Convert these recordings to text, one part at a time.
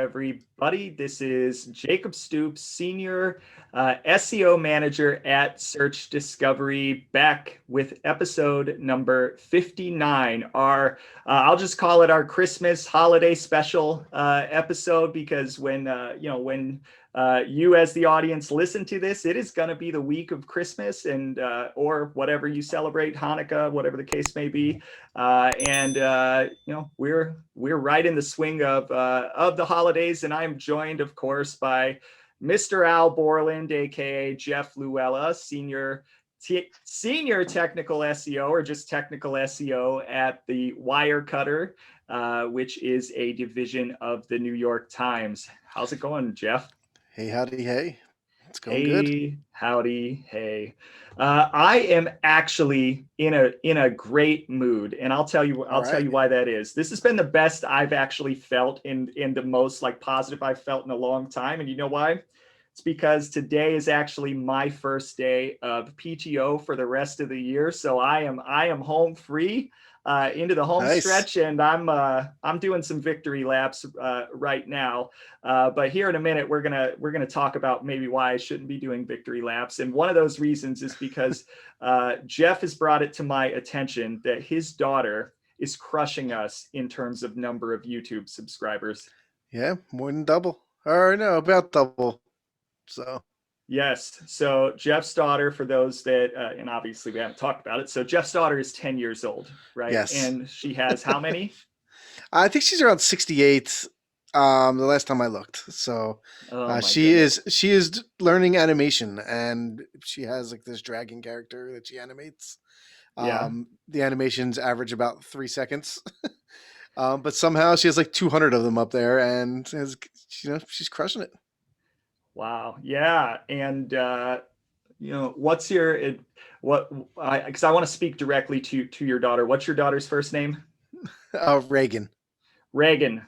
everybody. This is Jacob Stoops, Senior SEO Manager at Search Discovery, back with episode number 59. I'll just call it our Christmas holiday special episode, because when you as the audience listen to this, it is going to be the week of Christmas and or whatever you celebrate, Hanukkah, whatever the case may be. We're right in the swing of the holidays, and I'm joined, of course, by Mr. Al Borland, aka Jeff Luella, senior technical SEO, or just technical SEO at the Wirecutter, which is a division of the New York Times. How's it going, Jeff? Hey, howdy, hey. It's going good. Hey, howdy, hey. I am actually in a great mood, and I'll tell you why that is. This has been the best I've actually felt in the most positive I've felt in a long time. And you know why? It's because today is actually my first day of PTO for the rest of the year. So I am home free into the home stretch, and I'm doing some victory laps right now. But here in a minute, we're gonna talk about maybe why I shouldn't be doing victory laps. And one of those reasons is because Jeff has brought it to my attention that his daughter is crushing us in terms of number of YouTube subscribers. Yeah, more than double. Or no, about double. So yes. So Jeff's daughter, for those that, and obviously we haven't talked about it. So Jeff's daughter is 10 years old, right? Yes. And she has how many? I think she's around 68. The last time I looked. So she is learning animation, and she has this dragon character that she animates. The animations average about 3 seconds. But somehow she has 200 of them up there, and she's crushing it. Wow. Yeah. And, what's your, because I want to speak directly to your daughter. What's your daughter's first name? Reagan. Reagan.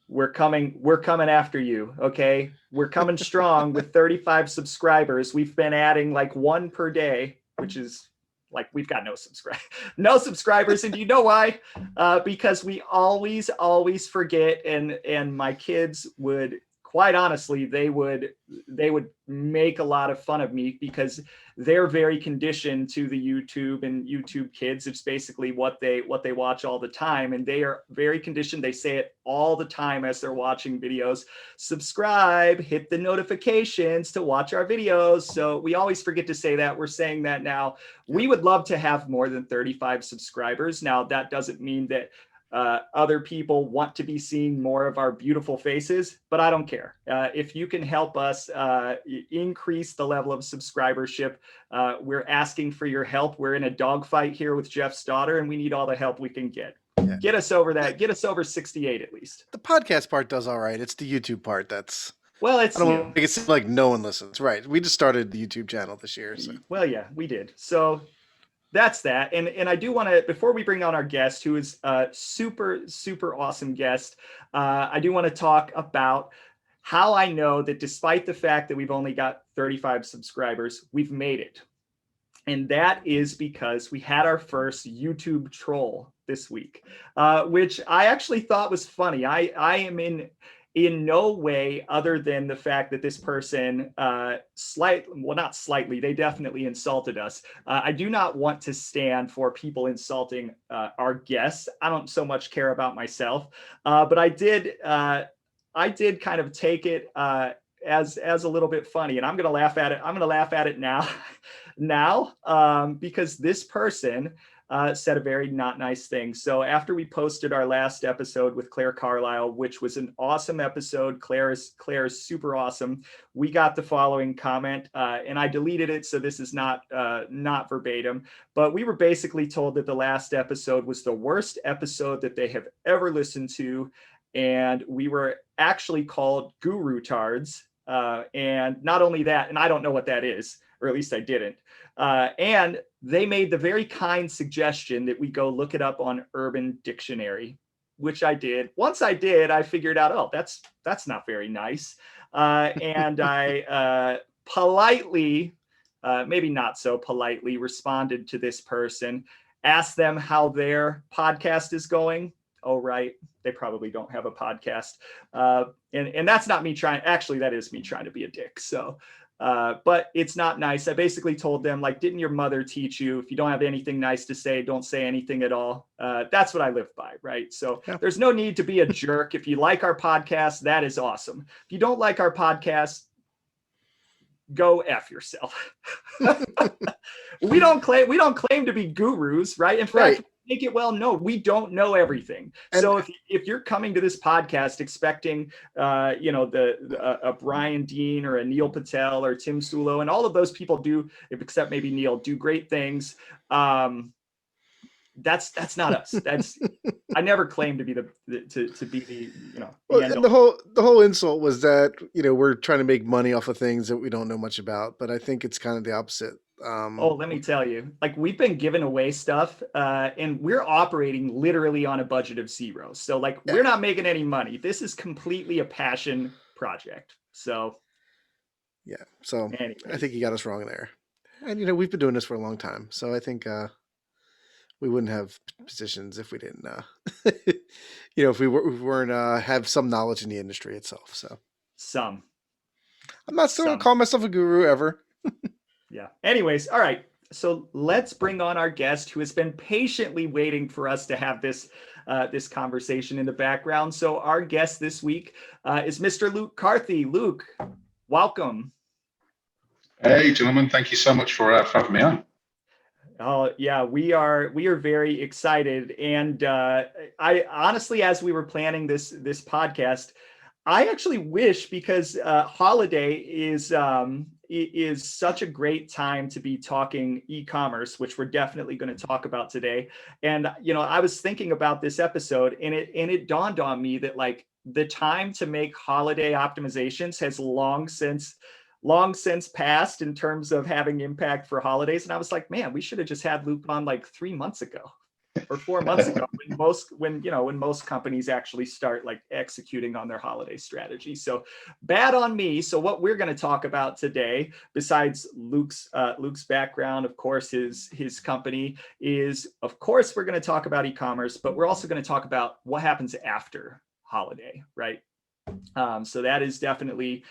We're coming after you. Okay. We're coming strong with 35 subscribers. We've been adding one per day, which is we've got no subscribers. And you know why? Because we always forget. And my kids would, quite honestly, they would make a lot of fun of me, because they're very conditioned to the YouTube and YouTube Kids. It's basically what they watch all the time, and they are very conditioned. They say it all the time as they're watching videos: subscribe, hit the notifications to watch our videos. So we always forget to say that. We're saying that now. We would love to have more than 35 subscribers. Now, that doesn't mean that other people want to be seeing more of our beautiful faces, but I don't care. If you can help us increase the level of subscribership, we're asking for your help. We're in a dogfight here with Jeff's daughter, and we need all the help we can get. Yeah. Get us over that. Get us over 68 at least. The podcast part does all right. It's the YouTube part that's... Well, it's I don't think it's no one listens. Right. We just started the YouTube channel this year. So. Well, yeah, we did. So that's that. And I do want to, before we bring on our guest, who is a super, super awesome guest, I do want to talk about how I know that despite the fact that we've only got 35 subscribers, we've made it. And that is because we had our first YouTube troll this week, which I actually thought was funny. I am in no way, other than the fact that this person not slightly, they definitely insulted us. I do not want to stand for people insulting our guests. I don't so much care about myself, but I did kind of take it as a little bit funny, and I'm going to laugh at it. I'm going to laugh at it now, because this person said a very not nice thing. So after we posted our last episode with Claire Carlisle, which was an awesome episode, Claire is super awesome, we got the following comment, and I deleted it, so this is not verbatim, but we were basically told that the last episode was the worst episode that they have ever listened to, and we were actually called guru tards, and not only that, and I don't know what that is, or at least I didn't. And they made the very kind suggestion that we go look it up on Urban Dictionary, which I did. Once I did, I figured out, oh, that's not very nice. And I politely, maybe not so politely, responded to this person, asked them how their podcast is going. oh, right, they probably don't have a podcast. And that's not me trying, actually, that is me trying to be a dick. So, but it's not nice. I basically told them, like, didn't your mother teach you, if you don't have anything nice to say, don't say anything at all? That's what I live by, right? So there's no need to be a jerk. If you like our podcast, that is awesome. If you don't like our podcast, go F yourself. We don't claim to be gurus, right? In fact, make it well known, we don't know everything. And so if you're coming to this podcast expecting, a Brian Dean or a Neil Patel or Tim Sulo, and all of those people do, except maybe Neil, do great things. That's not us. I never claimed to be the and the whole insult was that, we're trying to make money off of things that we don't know much about, but I think it's kind of the opposite. Let me tell you, like, we've been giving away stuff, and we're operating literally on a budget of zero. So like, we're not making any money. This is completely a passion project. So anyways. I think you got us wrong there. And we've been doing this for a long time, so I think we wouldn't have positions if we didn't, if we weren't have some knowledge in the industry itself. So I'm not still gonna call myself a guru ever. Yeah. Anyways, all right. So let's bring on our guest, who has been patiently waiting for us to have this conversation in the background. So our guest this week is Mr. Luke Carthy. Luke, welcome. Hey, gentlemen. Thank you so much for having me on. Oh yeah, we are very excited. And I honestly, as we were planning this podcast, I actually wish, because holiday is such a great time to be talking e-commerce, which we're definitely going to talk about today. And I was thinking about this episode, and it dawned on me that, like, the time to make holiday optimizations has long since passed in terms of having impact for holidays. And I was like, man, we should have just had Luke on like 3 months ago or 4 months ago, when most companies actually start like executing on their holiday strategy. So bad on me. So what we're going to talk about today, besides Luke's background, of course, his company is, of course, we're going to talk about e-commerce, but we're also going to talk about what happens after holiday, right? So that is definitely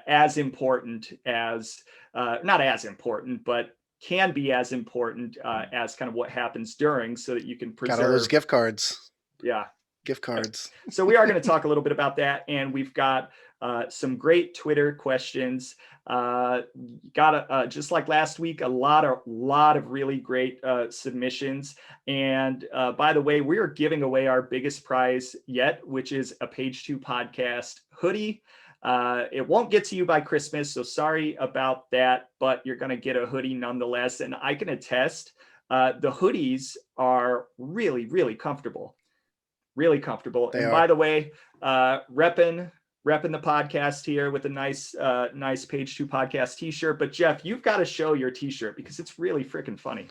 as important as, not as important, but can be as important as kind of what happens during, so that you can preserve. Got all those gift cards. Yeah. Gift cards. So we are going to talk a little bit about that. And we've got some great Twitter questions. Just like last week, a lot of really great submissions. And by the way, we are giving away our biggest prize yet, which is a Page 2 podcast hoodie. It won't get to you by Christmas, so sorry about that, but you're going to get a hoodie nonetheless. And I can attest, the hoodies are really, really comfortable. Really comfortable. And by the way, repping the podcast here with a nice Page 2 podcast t-shirt. But Jeff, you've got to show your t-shirt, because it's really freaking funny.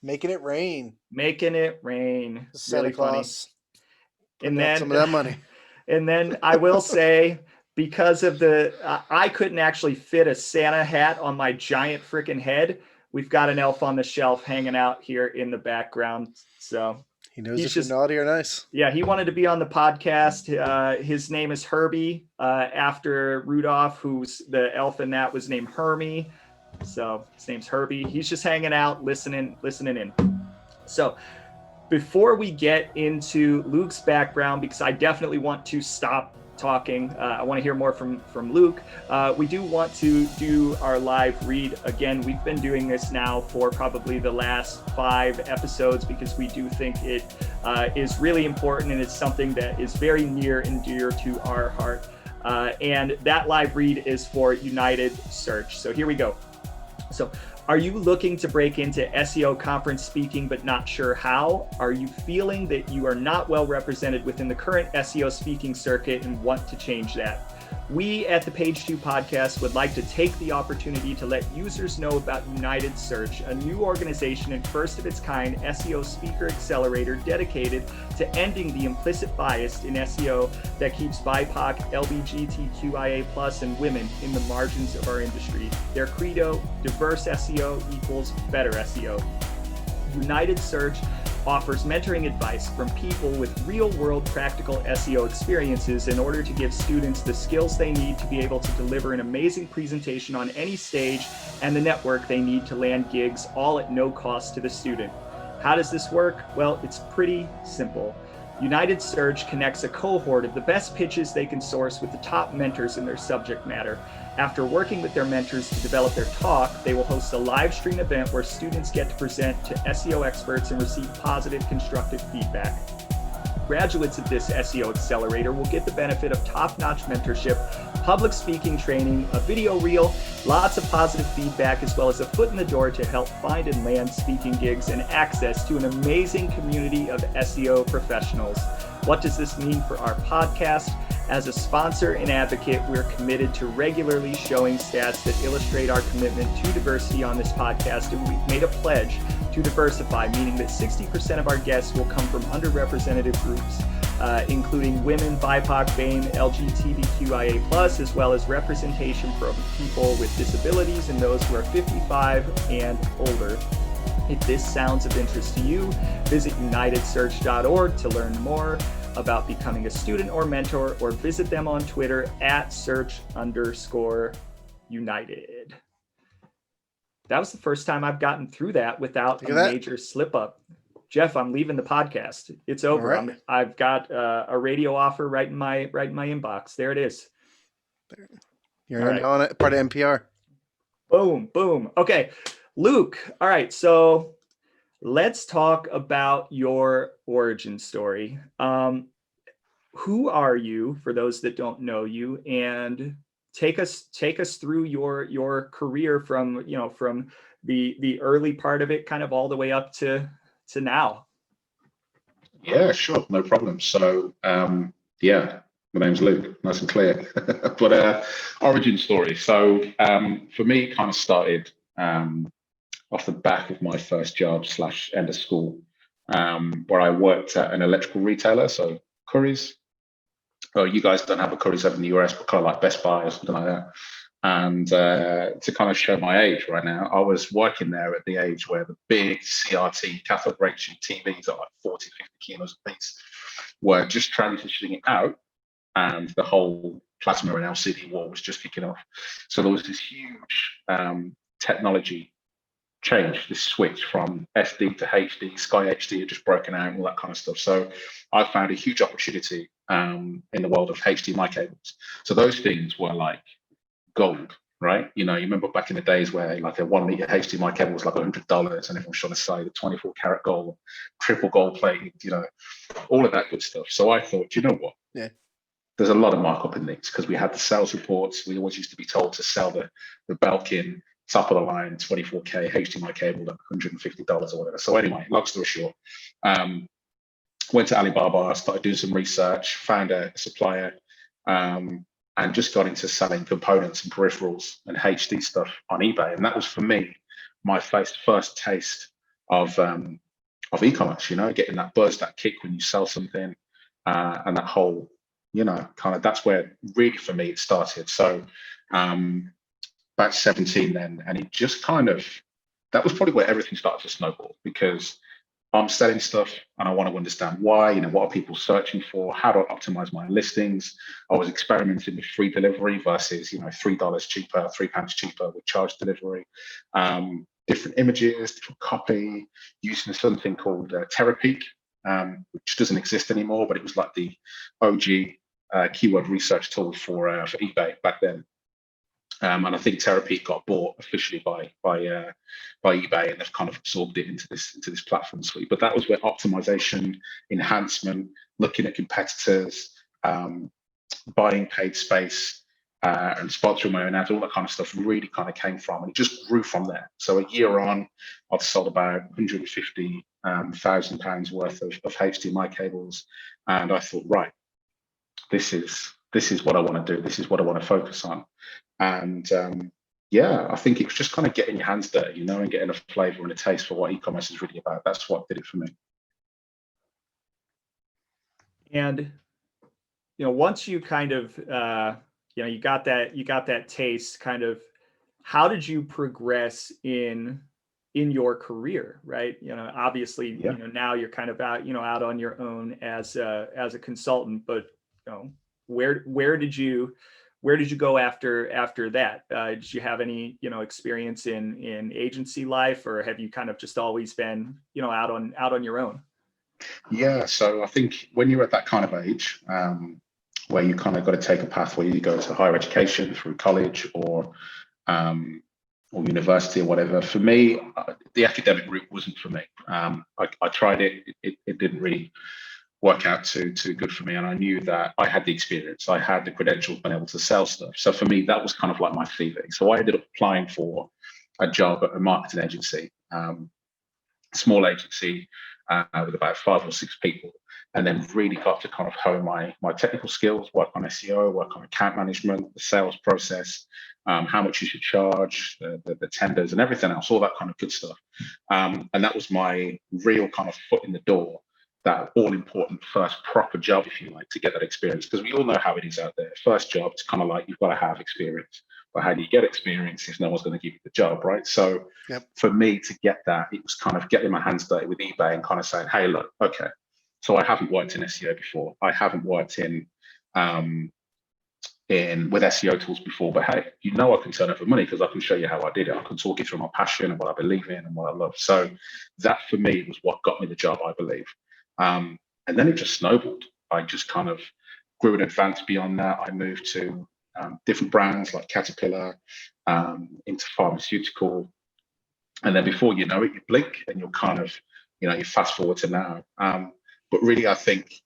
Making it rain. Really funny. And then some of that money. And then I will say, because of I couldn't actually fit a Santa hat on my giant freaking head, we've got an elf on the shelf hanging out here in the background. So he knows if you're naughty or nice. Yeah, he wanted to be on the podcast. His name is Herbie, after Rudolph, who's the elf in that was named Hermie. So his name's Herbie. He's just hanging out, listening in. So before we get into Luke's background, because I definitely want to stop talking, I want to hear more from Luke. We do want to do our live read again. We've been doing this now for probably the last 5 episodes, because we do think it is really important, and it's something that is very near and dear to our heart. And that live read is for United Search. So here we go. So, are you looking to break into SEO conference speaking but not sure how? Are you feeling that you are not well represented within the current SEO speaking circuit and want to change that? We at the Page 2 podcast would like to take the opportunity to let users know about United Search, a new organization and first of its kind SEO speaker accelerator dedicated to ending the implicit bias in SEO that keeps BIPOC, LGBTQIA+, and women in the margins of our industry. Their credo, diverse SEO equals better SEO. United Search offers mentoring advice from people with real-world practical SEO experiences in order to give students the skills they need to be able to deliver an amazing presentation on any stage and the network they need to land gigs, all at no cost to the student. How does this work? Well, it's pretty simple. United Search connects a cohort of the best pitches they can source with the top mentors in their subject matter. After working with their mentors to develop their talk, they will host a live stream event where students get to present to SEO experts and receive positive, constructive feedback. Graduates of this SEO accelerator will get the benefit of top-notch mentorship, public speaking training, a video reel, lots of positive feedback, as well as a foot in the door to help find and land speaking gigs and access to an amazing community of SEO professionals. What does this mean for our podcast? As a sponsor and advocate, we're committed to regularly showing stats that illustrate our commitment to diversity on this podcast, and we've made a pledge to diversify, meaning that 60% of our guests will come from underrepresented groups, including women, BIPOC, BAME, LGBTQIA+, as well as representation from people with disabilities and those who are 55 and older. If this sounds of interest to you, visit unitedsearch.org to learn more about becoming a student or mentor, or visit them on Twitter at @search_united. That was the first time I've gotten through that without a major slip up. Jeff, I'm leaving the podcast. It's over. Right. I've got a radio offer right in my inbox. There it is. You're on it, part of NPR. Boom, boom. Okay, Luke. All right, so let's talk about your origin story. Who are you, for those that don't know you, and take us through your career from the early part of it, kind of all the way up to now. Yeah, sure, no problem. So my name's Luke, nice and clear. But origin story. So for me, it kind of started off the back of my first job / end of school, where I worked at an electrical retailer, so Currys. Oh, you guys don't have a Currys over in the US, but kind of like Best Buy or something like that. And to kind of show my age right now, I was working there at the age where the big CRT cathode ray tube TVs at like 40, 50 kilos a piece were just transitioning out, and the whole plasma and LCD war was just kicking off. So there was this huge technology change, this switch from SD to HD, Sky HD had just broken out, and all that kind of stuff. So I found a huge opportunity in the world of HDMI cables. So those things were like gold, right? You remember back in the days where like a 1 meter HDMI cable was like $100, and everyone was trying to say the 24 karat gold, triple gold plated, all of that good stuff. So I thought, you know what? Yeah. There's a lot of markup in these, because we had the sales reports. We always used to be told to sell the Belkin top of the line 24K HDMI cable at $150 or whatever. So anyway, long story short, went to Alibaba, started doing some research, found a supplier, and just got into selling components and peripherals and HD stuff on eBay. And that was, for me, my first taste of e-commerce, getting that buzz, that kick when you sell something, and that whole, kind of, that's where really for me it started. So about 17 then, and it just kind of, that was probably where everything started to snowball, because I'm selling stuff and I want to understand why, what are people searching for? How do I optimize my listings? I was experimenting with free delivery versus, $3 cheaper, £3 cheaper with charge delivery, different images, different copy, using something called Terapeak, which doesn't exist anymore, but it was like the OG keyword research tool for eBay back then. And I think Terapeak got bought officially by eBay, and they've kind of absorbed it into this platform suite. But that was where optimization, enhancement, looking at competitors, buying paid space, and sponsoring my own ads, all that kind of stuff really kind of came from, and it just grew from there. So a year on, I've sold about £150,000 worth of HDMI cables, and I thought, right, this is what I want to do. This is what I want to focus on. And I think it was just kind of getting your hands dirty, and getting a flavor and a taste for what e-commerce is really about. That's what did it for me. And once you kind of you got that taste, kind of, how did you progress in in your career, right? Obviously, Yeah. now you're kind of out, out on your own as a consultant, but where did you go after that? Did you have any, experience in agency life, or have you kind of just always been, out on your own? Yeah. So I think when you're at that kind of age, where you kind of got to take a path where you go to higher education through college or university or whatever. For me, the academic route wasn't for me. I tried it. It didn't really work out too good for me. And I knew that I had the experience. I had the credentials, been able to sell stuff. So for me, that was kind of like my CV. So I ended up applying for a job at a marketing agency, small agency with about 5 or 6 people. And then really got to kind of hone my technical skills, work on SEO, work on account management, the sales process, how much you should charge, the tenders and everything else, all that kind of good stuff. And that was my real kind of foot in the door, that all important first proper job, if you like, to get that experience. Because we all know how it is out there. First job, it's kind of like you've got to have experience. But how do you get experience if no one's going to give you the job, right? So for me to get that, it was kind of getting my hands dirty with eBay and kind of saying, hey, look, okay. So I haven't worked in SEO before. I haven't worked in with SEO tools before, but hey, I can turn over money because I can show you how I did it. I can talk you through my passion and what I believe in and what I love. So that for me was what got me the job, I believe. And then it just snowballed. I just kind of grew and advanced beyond that. I moved to different brands like Caterpillar, into pharmaceutical. And then before you know it, you blink and you're kind of, you fast forward to now. But really, I think,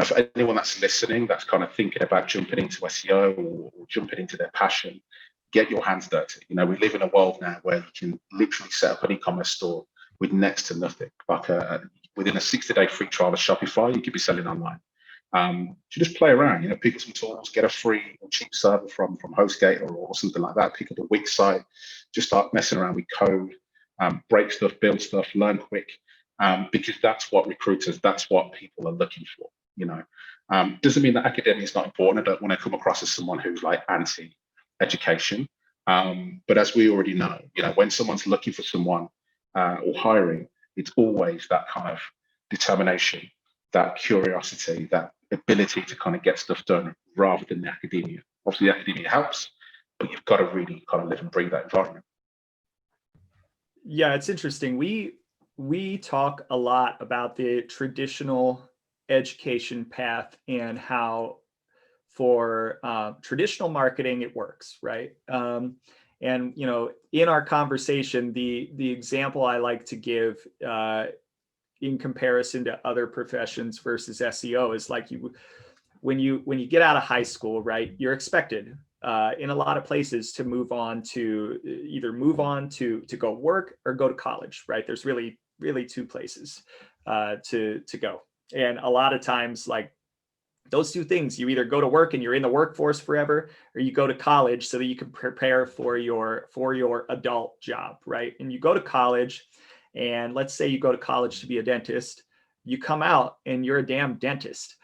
for anyone that's listening, that's kind of thinking about jumping into SEO or jumping into their passion, get your hands dirty. We live in a world now where you can literally set up an e-commerce store with next to nothing. Like within a 60-day free trial of Shopify, you could be selling online. So just play around, pick up some tools, get a free or cheap server from HostGator or something like that. Pick up a Wix site, just start messing around with code, break stuff, build stuff, learn quick. Because that's what recruiters, that's what people are looking for. Doesn't mean that academia is not important. I don't want to come across as someone who's like anti-education. But as we already know, when someone's looking for someone or hiring, it's always that kind of determination, that curiosity, that ability to kind of get stuff done rather than the academia. Obviously, the academia helps, but you've got to really kind of live and breathe that environment. Yeah, it's interesting. We talk a lot about the traditional education path and how for traditional marketing it works, right? And in our conversation, the example I like to give in comparison to other professions versus SEO is like when you get out of high school, right? You're expected in a lot of places to move on to go work or go to college, right? There's really 2 places to go. And a lot of times, like those 2 things, you either go to work and you're in the workforce forever, or you go to college so that you can prepare for your adult job, right? And you go to college, and let's say you go to college to be a dentist, you come out and you're a damn dentist.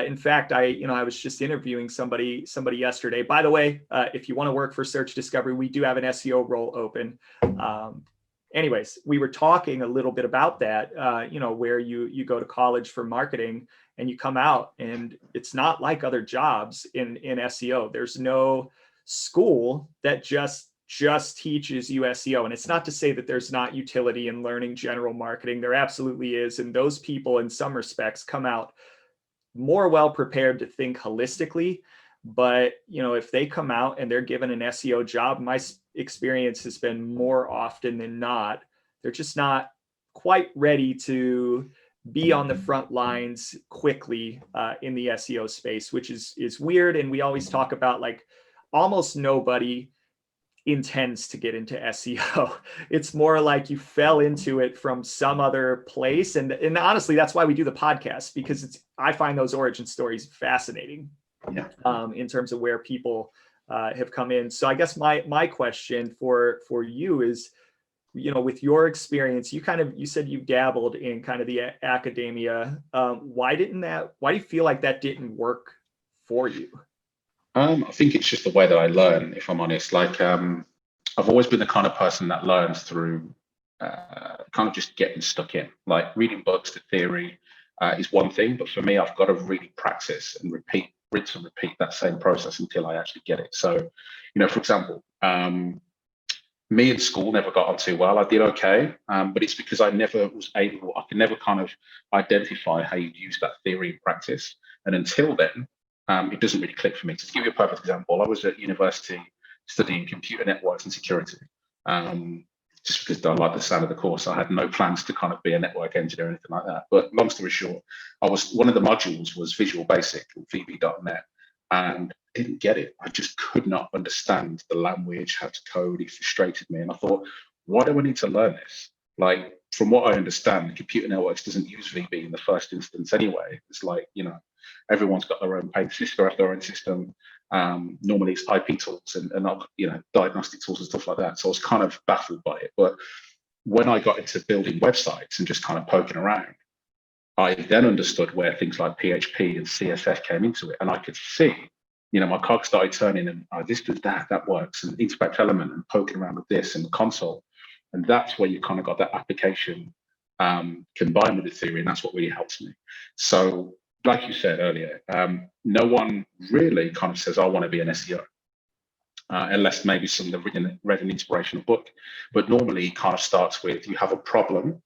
In fact, I was just interviewing somebody yesterday. By the way, if you want to work for Search Discovery, we do have an SEO role open. Anyways, we were talking a little bit about that, where you go to college for marketing and you come out and it's not like other jobs in SEO. There's no school that just teaches you SEO. And it's not to say that there's not utility in learning general marketing. There absolutely is. And those people in some respects come out more well prepared to think holistically. But, if they come out and they're given an SEO job, my experience has been more often than not, they're just not quite ready to be on the front lines quickly in the SEO space, which is weird. And we always talk about like almost nobody intends to get into SEO. It's more like you fell into it from some other place. And honestly, that's why we do the podcast, because I find those origin stories fascinating. Yeah. In terms of where people have come in. So I guess my question for you is, with your experience, you said you dabbled in kind of the academia. Why do you feel like that didn't work for you? I think it's just the way that I learn, if I'm honest. Like, I've always been the kind of person that learns through kind of just getting stuck in. Like reading books, the theory is one thing, but for me, I've got to really practice and rinse and repeat that same process until I actually get it. So, for example, me in school never got on too well. I did okay, but it's because I could never kind of identify how you use that theory in practice. And until then, it doesn't really click for me. So to give you a perfect example, I was at university studying computer networks and security. Just because I like the sound of the course. I had no plans to kind of be a network engineer or anything like that. But long story short, one of the modules was Visual Basic, VB.net, and I didn't get it. I just could not understand the language, how to code. It frustrated me. And I thought, why do I need to learn this? Like, from what I understand, computer networks doesn't use VB in the first instance anyway. It's like, everyone's got their own paint system, their own system. Normally it's IP tools and diagnostic tools and stuff like that. So I was kind of baffled by it. But when I got into building websites and just kind of poking around, I then understood where things like PHP and CSS came into it. And I could see, my cog started turning and this does that works, and inspect element and poking around with this and the console. And that's where you kind of got that application combined with the theory. And that's what really helps me. So like you said earlier, no one really kind of says, I want to be an SEO, unless maybe someone read an inspirational book. But normally it kind of starts with you have a problem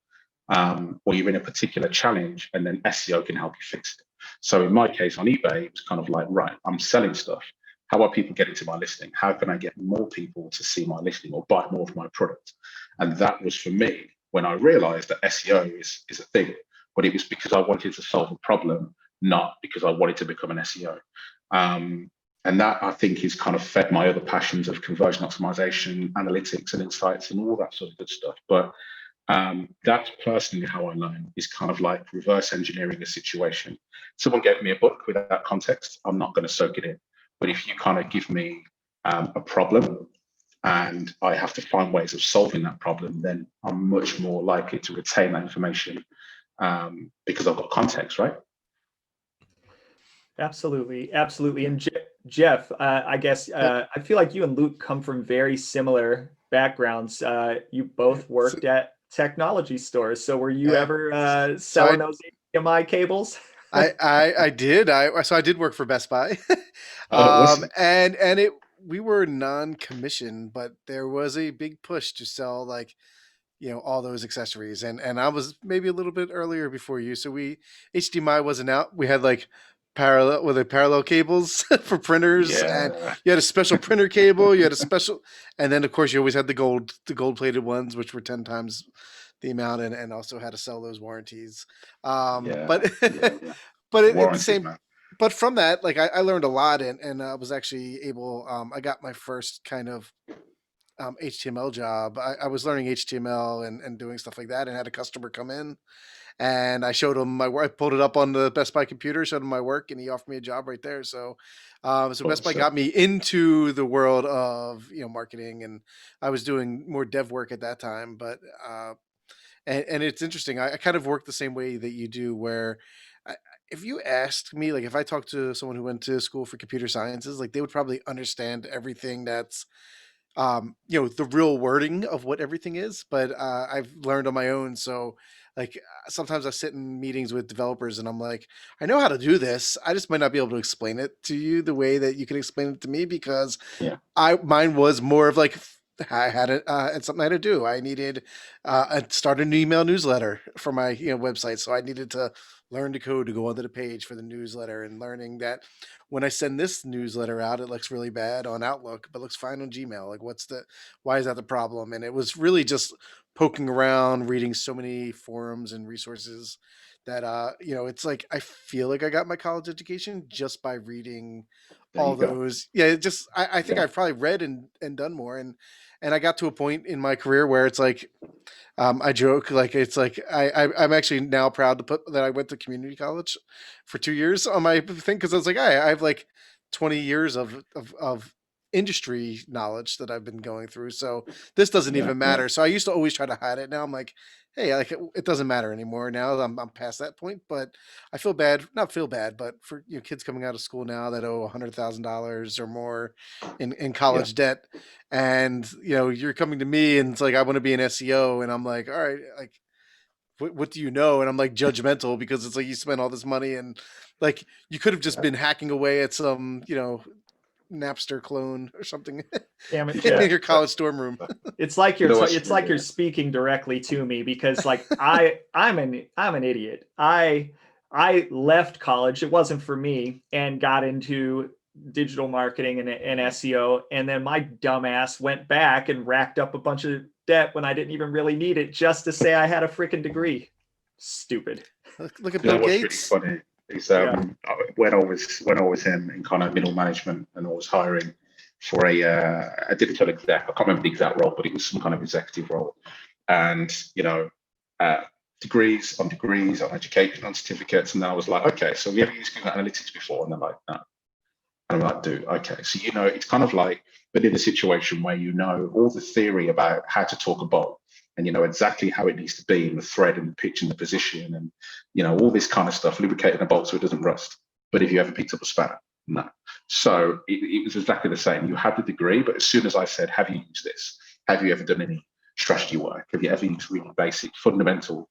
or you're in a particular challenge, and then SEO can help you fix it. So in my case on eBay, it was kind of like, right, I'm selling stuff. How are people getting to my listing? How can I get more people to see my listing or buy more of my product? And that was for me when I realized that SEO is a thing, but it was because I wanted to solve a problem, not because I wanted to become an SEO. And that, I think, is kind of fed my other passions of conversion optimization, analytics and insights and all that sort of good stuff. But that's personally how I learn, is kind of like reverse engineering a situation. Someone gave me a book with that context, I'm not going to soak it in. But if you kind of give me a problem and I have to find ways of solving that problem, then I'm much more likely to retain that information because I've got context, right? Absolutely. And Jeff, I guess I feel like you and Luke come from very similar backgrounds. You both worked at technology stores. So were you ever selling those HDMI cables? I did. So I did work for Best Buy. Awesome. And we were non-commissioned, but there was a big push to sell all those accessories. And I was maybe a little bit earlier before you. So HDMI wasn't out. We had parallel cables for printers, and you had a special printer cable, you had a special, and then of course you always had the gold plated ones, which were 10 times the amount, and also had to sell those warranties. But at the same, but from that, I learned a lot, and I was actually able, I got my first kind of HTML job. I was learning HTML and doing stuff like that, and had a customer come in, and I showed him my work. I pulled it up on the Best Buy computer, showed him my work, and he offered me a job right there. So, Best Buy got me into the world of marketing, and I was doing more dev work at that time. But and it's interesting. I kind of work the same way that you do, where if you asked me, if I talked to someone who went to school for computer sciences, they would probably understand everything that's the real wording of what everything is, but I've learned on my own. So sometimes I sit in meetings with developers and I'm like, I know how to do this, I just might not be able to explain it to you the way that you can explain it to me, because mine was more of I had it and something I had to do. I needed start an email newsletter for my website, so I needed to learn to code to go onto the page for the newsletter, and learning that when I send this newsletter out, it looks really bad on Outlook, but looks fine on Gmail. Why is that the problem? And it was really just poking around, reading so many forums and resources that, it's I feel like I got my college education just by reading all those. Yeah, I think I've probably read and done more. And I got to a point in my career where it's I joke, I'm actually now proud to put that I went to community college for 2 years on my thing, because I was I have 20 years of industry knowledge that I've been going through. So this doesn't Yeah, even matter. So I used to always try to hide it. Now I'm like, hey, like it doesn't matter anymore. Now I'm past that point. But I feel bad, not feel bad, but for kids coming out of school now that owe $100,000 or more in yeah, college debt, and you're coming to me and it's like I want to be an SEO, and I'm like, all right, like what do you know? And I'm like judgmental because it's like you spent all this money and like you could have just yeah, been hacking away at some Napster clone or something Damn it, yeah. in Jeff. your college dorm room. It's like You know what's it's like funny? you're speaking directly to me, because like I'm an idiot. I left college. It wasn't for me, and got into digital marketing and SEO. And then my dumbass went back and racked up a bunch of debt when I didn't even really need it, just to say I had a freaking degree. Stupid. Look at You know Bill what's really Gates. funny is Yeah. when I was in kind of middle management and I was hiring for a digital exec. I can't remember the exact role, but it was some kind of executive role. And uh, degrees on education, on certificates, and then I was like, okay, so have you ever used Google Analytics before? And they're like, no. And I'm like, dude, okay. So it's kind of like, but in a situation where all the theory about how to talk a bot, and exactly how it needs to be in the thread and the pitch and the position, and all this kind of stuff, lubricating a bolt so it doesn't rust. But if you ever picked up a spanner, no. So it was exactly the same. You had the degree, but as soon as I said, have you used this? Have you ever done any strategy work? Have you ever used really basic, fundamental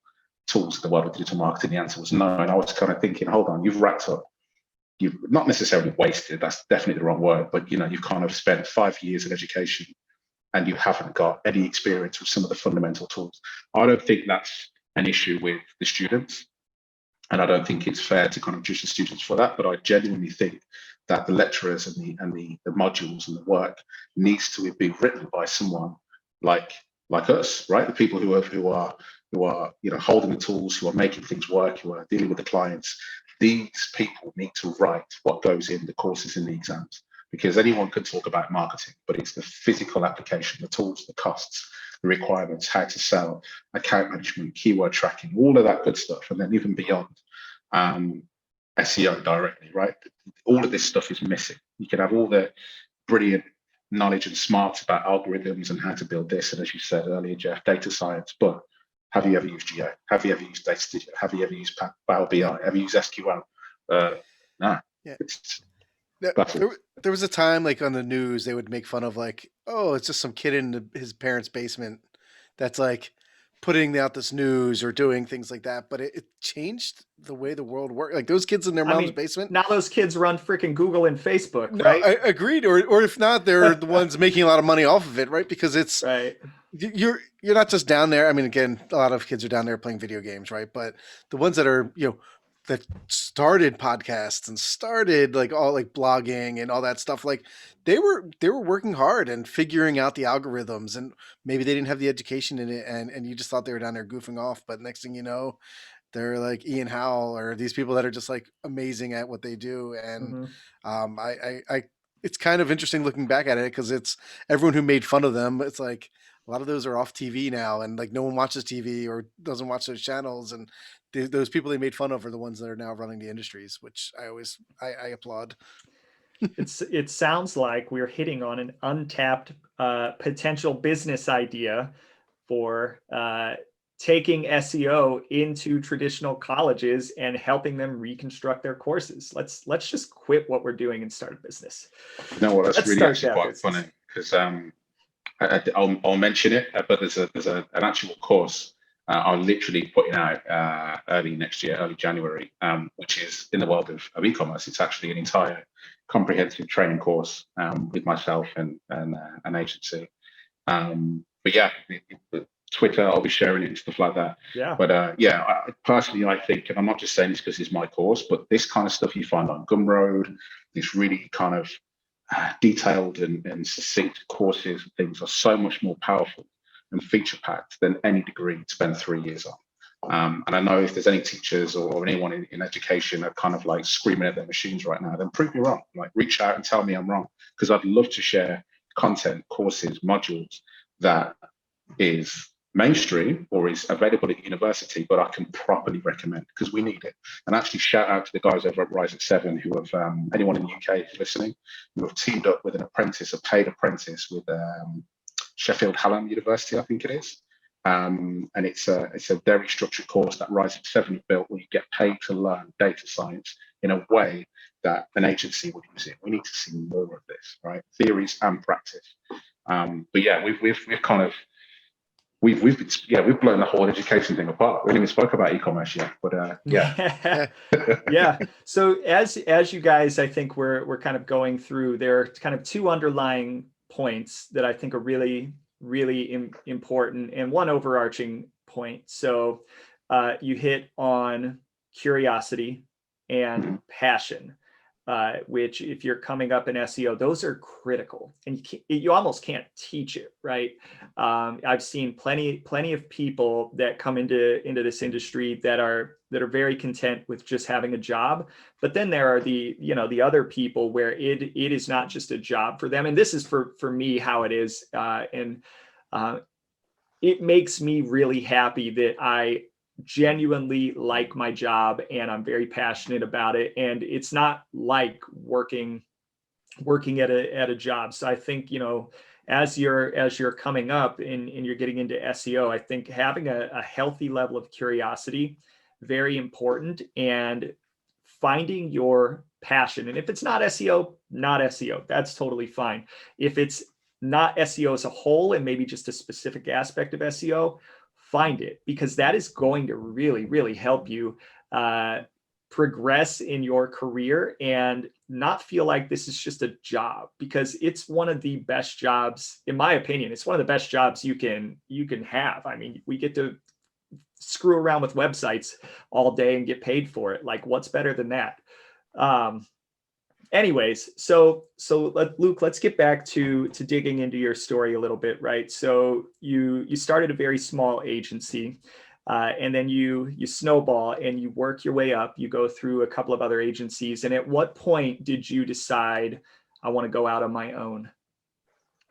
tools in the world of digital marketing? The answer was no. And I was kind of thinking, hold on, you've not necessarily wasted, that's definitely the wrong word, but you've kind of spent 5 years in education and you haven't got any experience with some of the fundamental tools. I don't think that's an issue with the students, and I don't think it's fair to kind of judge the students for that, but I genuinely think that the lecturers and the modules and the work needs to be written by someone like us, right? The people who are holding the tools, who are making things work, who are dealing with the clients. These people need to write what goes in the courses in the exams, because anyone can talk about marketing, but it's the physical application, the tools, the costs, the requirements, how to sell, account management, keyword tracking, all of that good stuff. And then even beyond SEO directly, right? All of this stuff is missing. You can have all the brilliant knowledge and smarts about algorithms and how to build this. And as you said earlier, Jeff, data science, but have you ever used GA? Have you ever used Data Studio? Have you ever used Power BI? Have you used SQL? No. Yeah. It's There was a time like on the news they would make fun of like, oh, it's just some kid in his parents' basement that's like putting out this news or doing things like that. But it changed the way the world worked. Like those kids in their mom's basement. Now those kids run freaking Google and Facebook, No, right? I agreed. Or if not, they're the ones making a lot of money off of it, right? Because it's Right. you're not just down there. I mean, again, a lot of kids are down there playing video games, right? But the ones that are, that started podcasts and started like all like blogging and all that stuff, like they were working hard and figuring out the algorithms, and maybe they didn't have the education in it, and you just thought they were down there goofing off. But next thing you know, they're like Ian Howell or these people that are just like amazing at what they do. And I it's kind of interesting looking back at it because it's everyone who made fun of them. It's like a lot of those are off TV now, and like no one watches TV or doesn't watch those channels. And those people they made fun of are the ones that are now running the industries, which I applaud. It sounds like we're hitting on an untapped potential business idea for taking SEO into traditional colleges and helping them reconstruct their courses. Let's just quit what we're doing and start a business. You know what? That's Let's really start actually that quite business. funny because I'll mention it, but there's an actual course I'm literally putting out early next year, early January, which is in the world of e-commerce. It's actually an entire comprehensive training course with myself and an agency. But yeah, Twitter, I'll be sharing it and stuff like that. Yeah. But yeah, personally, I think, and I'm not just saying this because it's my course, but this kind of stuff you find on Gumroad, this really kind of detailed and succinct courses and things are so much more powerful and feature packed than any degree you'd spend 3 years on. And I know if there's any teachers or anyone in education that kind of like screaming at their machines right now, then prove me wrong. Like reach out and tell me I'm wrong, because I'd love to share content, courses, modules that is mainstream or is available at university, but I can properly recommend because we need it. And actually shout out to the guys over at Rise at 7 who have, anyone in the UK who's listening, who have teamed up with an apprentice, a paid apprentice with Sheffield Hallam University, I think it is. And it's a very structured course that Rise at 7 have built where you get paid to learn data science in a way that an agency would use it. We need to see more of this, right? Theories and practice. But yeah, we've kind of we've blown the whole education thing apart. We haven't even spoke about e-commerce yet, but yeah. Yeah. So as you guys, I think we're kind of going through, there are kind of two underlying points that I think are really, really important, and one overarching point. So you hit on curiosity and passion. Which if you're coming up in SEO, those are critical, and you almost can't teach it, right? I've seen plenty of people that come into this industry that are very content with just having a job, but then there are the other people where it is not just a job for them, and this is for me how it is, and it makes me really happy that I genuinely like my job and I'm very passionate about it, and it's not like working at a job. So I think, as you're coming up and you're getting into SEO, I think having a healthy level of curiosity, very important, and finding your passion. And if it's not SEO, not SEO, that's totally fine. If it's not SEO as a whole and maybe just a specific aspect of SEO, find it, because that is going to really, really help you progress in your career and not feel like this is just a job, because it's one of the best jobs, in my opinion. It's one of the best jobs you can have. I mean, we get to screw around with websites all day and get paid for it. Like, what's better than that? Anyways, so Luke, let's get back to digging into your story a little bit, right? So you started a very small agency, and then you snowball and you work your way up. You go through a couple of other agencies, and at what point did you decide, I want to go out on my own?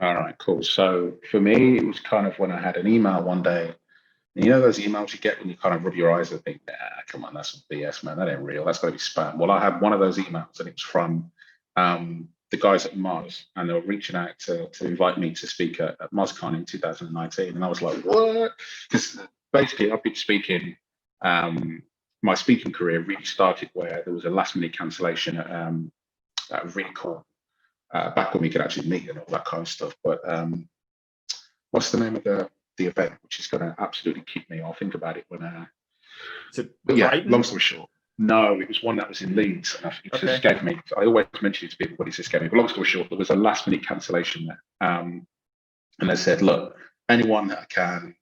All right, cool. So for me, it was kind of when I had an email one day. You know those emails you get when you kind of rub your eyes and think, nah, come on, that's some BS, man. That ain't real. That's got to be spam. Well, I had one of those emails, and it was from the guys at Mars, and they were reaching out to invite me to speak at MAZCON in 2019. And I was like, what? Because basically, I've been speaking, my speaking career really started where there was a last minute cancellation at really cool, back when we could actually meet and all that kind of stuff. But what's the name of the event, which is going to absolutely keep me? I'll think about it when yeah, long story short, no, it was one that was in Leeds, and it just escaped me. I always mention it to people, but it's escaped me. But long story short, there was a last minute cancellation there, and they said, look, anyone that can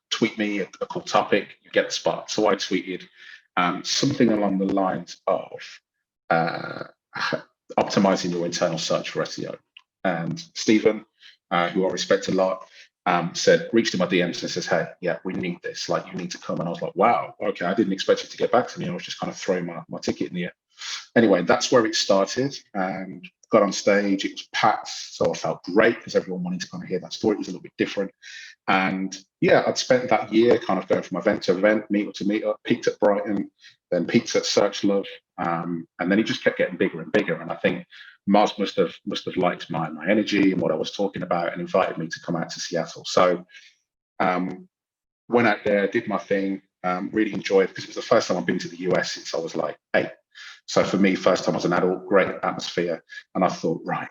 tweet me a cool topic, you get the spot. So I tweeted something along the lines of optimizing your internal search for SEO. And Stephen, who I respect a lot, reached in my DMs and says, hey, yeah, we need this. Like, you need to come. And I was like, wow, okay, I didn't expect you to get back to me. I was just kind of throwing my ticket in the air. Anyway, that's where it started, and got on stage. It was packed, so I felt great because everyone wanted to kind of hear that story. It was a little bit different. And yeah, I'd spent that year kind of going from event to event, meetup to meetup, peaked at Brighton, then peaked at Search Love, and then it just kept getting bigger and bigger. And I think Mars must have liked my energy and what I was talking about, and invited me to come out to Seattle. So went out there, did my thing, really enjoyed it, because it was the first time I've been to the US since I was like 8. So for me, first time as an adult, great atmosphere. And I thought, right,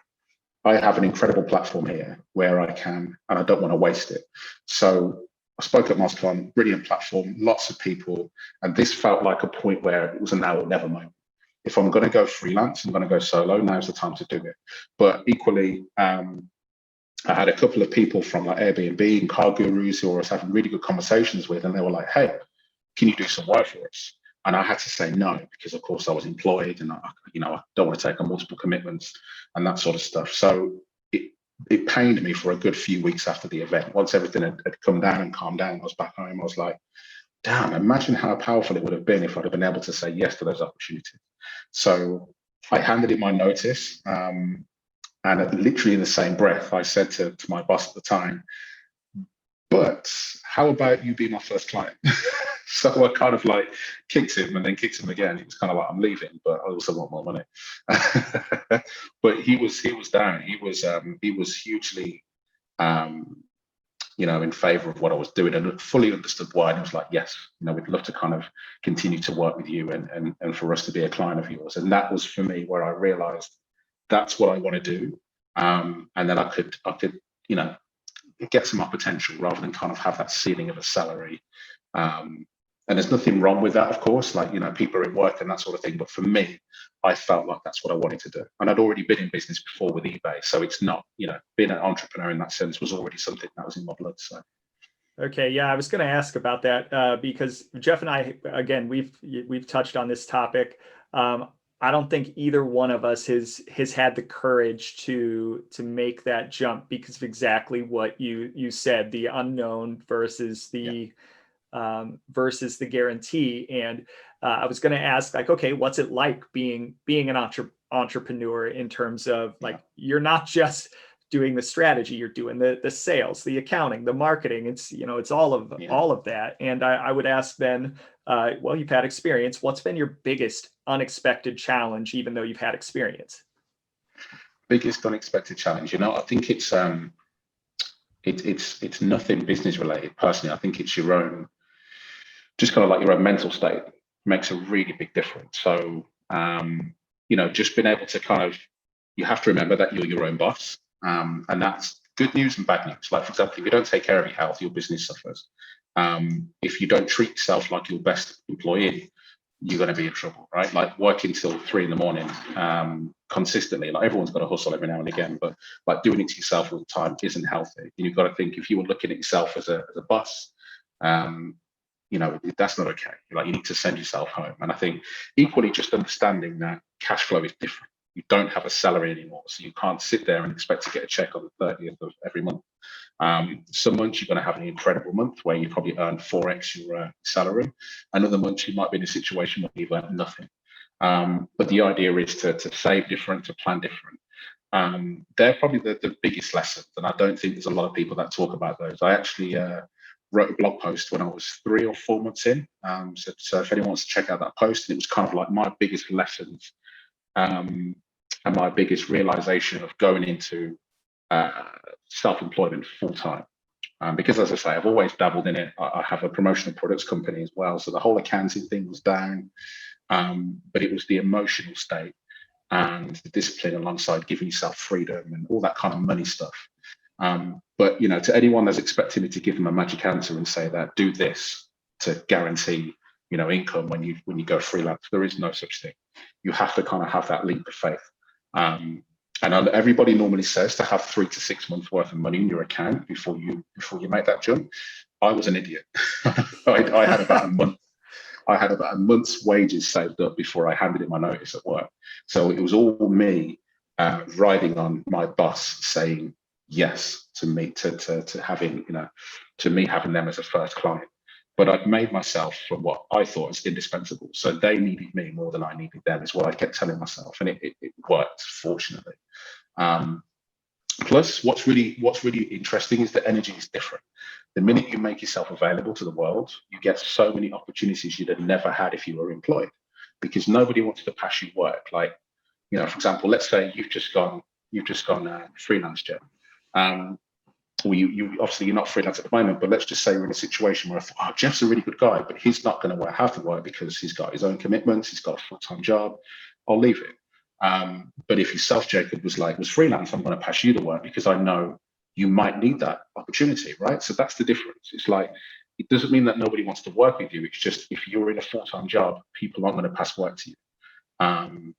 I have an incredible platform here where I can, and I don't want to waste it. So I spoke at MAZCON, brilliant platform, lots of people. And this felt like a point where it was a now or never moment. If I'm going to go freelance, I'm going to go solo, now's the time to do it. But equally, I had a couple of people from like Airbnb and car gurus who I was having really good conversations with, and they were like, hey, can you do some work for us? And I had to say no, because of course I was employed, and I don't want to take on multiple commitments and that sort of stuff. So it pained me for a good few weeks after the event. Once everything had come down and calmed down, I was back home. I was like, damn, imagine how powerful it would have been if I'd have been able to say yes to those opportunities. So I handed in my notice, and literally in the same breath, I said to my boss at the time, but how about you be my first client? So I kind of like kicked him and then kicked him again. He was kind of like, I'm leaving, but I also want more money. But he was down. He was hugely in favor of what I was doing and fully understood why. And he was like, yes, we'd love to kind of continue to work with you and for us to be a client of yours. And that was for me where I realized that's what I want to do. And then I could get some more potential rather than kind of have that ceiling of a salary. And there's nothing wrong with that, of course, like, people are at work and that sort of thing. But for me, I felt like that's what I wanted to do. And I'd already been in business before with eBay. So it's not, being an entrepreneur in that sense was already something that was in my blood. So. Okay. Yeah. I was going to ask about that because Jeff and I, again, we've touched on this topic. I don't think either one of us has had the courage to make that jump because of exactly what you said, the unknown versus the guarantee. And I was going to ask, like, okay, what's it like being an entrepreneur in terms of like, you're not just doing the strategy, you're doing the sales, the accounting, the marketing. It's all of that. And I would ask then, well, you've had experience. What's been your biggest unexpected challenge, even though you've had experience? Biggest unexpected challenge, I think it's nothing business related. Personally, I think it's your own, just kind of like your own mental state makes a really big difference. So, just being able to kind of, you have to remember that you're your own boss. And that's good news and bad news. Like, for example, if you don't take care of your health, your business suffers. If you don't treat yourself like your best employee, you're going to be in trouble, right? Like working till 3 a.m. Consistently, like everyone's got to hustle every now and again, but like doing it to yourself all the time isn't healthy. And you've got to think, if you were looking at yourself as a boss, that's not okay. Like, you need to send yourself home. And I think equally just understanding that cash flow is different. You don't have a salary anymore, so you can't sit there and expect to get a check on the 30th of every month. Some months you're going to have an incredible month where you probably earn 4x your salary. Another month you might be in a situation where you've earned nothing. But the idea is to save different, to plan different. They're probably the biggest lessons, and I don't think there's a lot of people that talk about those. I actually wrote a blog post when I was 3 or 4 months in. So if anyone wants to check out that post, it was kind of like my biggest lessons and my biggest realization of going into self-employment full-time. Because, as I say, I've always dabbled in it. I have a promotional products company as well. So the whole accounting thing was down, but it was the emotional state and the discipline alongside giving yourself freedom and all that kind of money stuff. But, to anyone that's expecting me to give them a magic answer and say that, do this to guarantee, income when you go freelance, there is no such thing. You have to kind of have that leap of faith. And everybody normally says to have 3 to 6 months worth of money in your account before you make that jump. I was an idiot. I had about a month. I had about a month's wages saved up before I handed in my notice at work. So it was all me riding on my boss saying yes to me to having to me having them as a first client. But I'd made myself from what I thought was indispensable. So they needed me more than I needed them, is what I kept telling myself. And it worked, fortunately. Plus, what's really interesting is the energy is different. The minute you make yourself available to the world, you get so many opportunities you'd have never had if you were employed, because nobody wants to pass you work. Like, for example, let's say you've just gone freelance, Jeff. Well, you obviously you're not freelance at the moment, but let's just say you're in a situation where I thought, oh, Jeff's a really good guy, but he's not going to have to work because he's got his own commitments, he's got a full-time job. I'll leave it. But if yourself, Jacob, was freelance, I'm going to pass you the work because I know you might need that opportunity, right? So that's the difference. It's like, it doesn't mean that nobody wants to work with you. It's just, if you're in a full-time job, people aren't going to pass work to you. And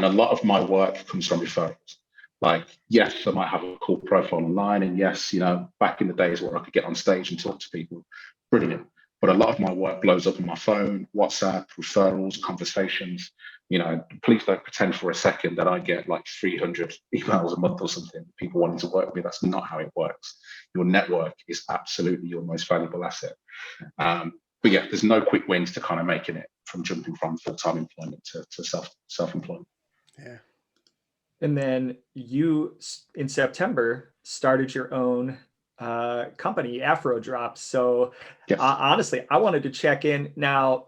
a lot of my work comes from referrals. Like, yes, I might have a cool profile online, and yes, back in the days where I could get on stage and talk to people, brilliant. But a lot of my work blows up on my phone, WhatsApp, referrals, conversations. Please don't pretend for a second that I get like 300 emails a month or something, people wanting to work with me. That's not how it works. Your network is absolutely your most valuable asset. But yeah, there's no quick wins to kind of making it from jumping from full-time employment to self-employment. Yeah. And then you, in September, started your own company, Afrodrops. So Yes. honestly, I wanted to check in now.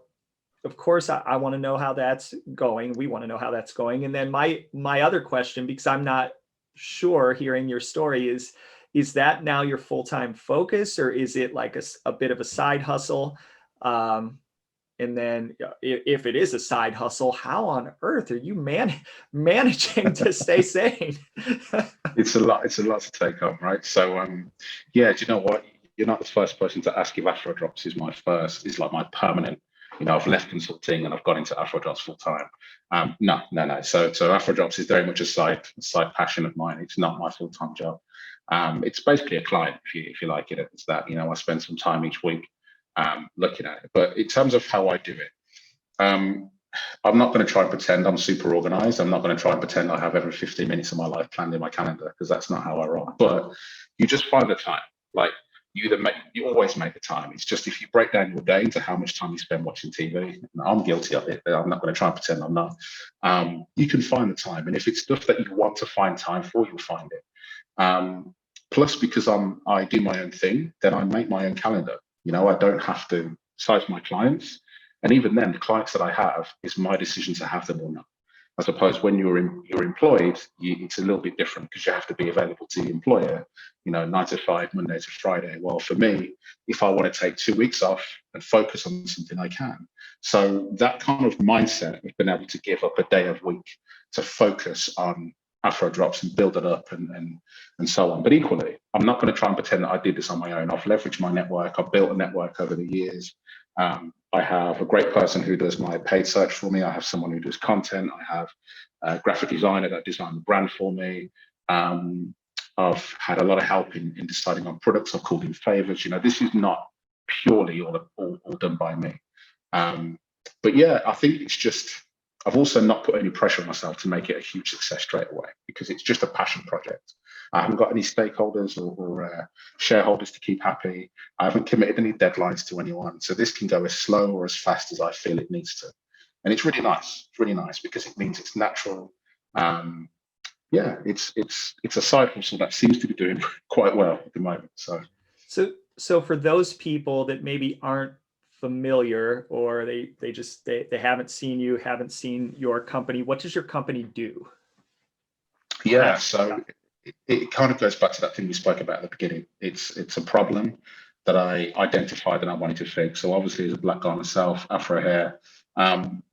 Of course, I want to know how that's going. We want to know how that's going. And then my other question, because I'm not sure hearing your story, is that now your full-time focus, or is it like a bit of a side hustle? And then if it is a side hustle, how on earth are you managing to stay sane? It's a lot to take on, right? So yeah, do you know what? You're not the first person to ask if Afrodrops is like my permanent. I've left consulting and I've gone into Afrodrops full time. No. So Afrodrops is very much a side passion of mine. It's not my full time job. It's basically a client, if you like it. It's that, I spend some time each week looking at it. But in terms of how I do it, I'm not going to try and pretend I'm super organized. I'm not going to try and pretend I have every 15 minutes of my life planned in my calendar, because that's not how I roll. But you just find the time. Like, you always make the time. It's just, if you break down your day into how much time you spend watching TV, I'm guilty of it. I'm not going to try and pretend I'm not. You can find the time. And if it's stuff that you want to find time for, you'll find it. Plus, because I do my own thing, then I make my own calendar. I don't have to, besides my clients. And even then, the clients that I have, it's my decision to have them or not. I suppose when you're employed, it's a little bit different, because you have to be available to the employer, 9 to 5, Monday to Friday. Well, for me, if I want to take 2 weeks off and focus on something, I can. So that kind of mindset of being able to give up a day of week to focus on Afrodrops and build it up and so on. But equally, I'm not going to try and pretend that I did this on my own. I've leveraged my network. I've built a network over the years. I have a great person who does my paid search for me. I have someone who does content. I have a graphic designer that designed the brand for me. I've had a lot of help in deciding on products. I've called in favors. This is not purely all done by me. But yeah, I think it's just, I've also not put any pressure on myself to make it a huge success straight away, because it's just a passion project. I haven't got any stakeholders or shareholders to keep happy. I haven't committed any deadlines to anyone. So this can go as slow or as fast as I feel it needs to. And it's really nice. It's really nice, because it means it's natural. Yeah, it's a side hustle that seems to be doing quite well at the moment. So for those people that maybe aren't familiar, or they haven't seen you, haven't seen your company, what does your company do? Yeah, so it kind of goes back to that thing we spoke about at the beginning. It's a problem that I identified and I wanted to fix. So obviously, as a black guy myself, Afro hair,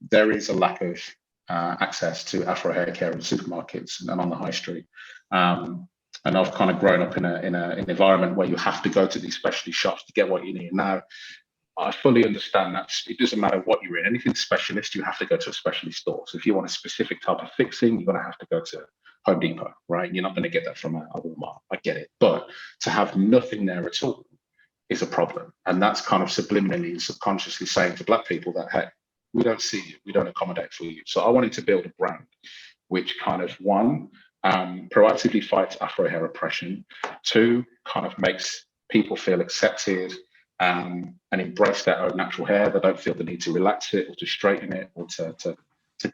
there is a lack of access to Afro hair care in supermarkets and on the high street. And I've kind of grown up in an environment where you have to go to these specialty shops to get what you need. Now, I fully understand that it doesn't matter what you're in. Anything specialist, you have to go to a specialty store. So if you want a specific type of fixing, you're going to have to go to Home Depot, right? You're not going to get that from a Walmart. I get it. But to have nothing there at all is a problem. And that's kind of subliminally and subconsciously saying to black people that, hey, we don't see you, we don't accommodate for you. So I wanted to build a brand which kind of, one, proactively fights Afro hair oppression, two, kind of makes people feel accepted and embrace their own natural hair. They don't feel the need to relax it or to straighten it or to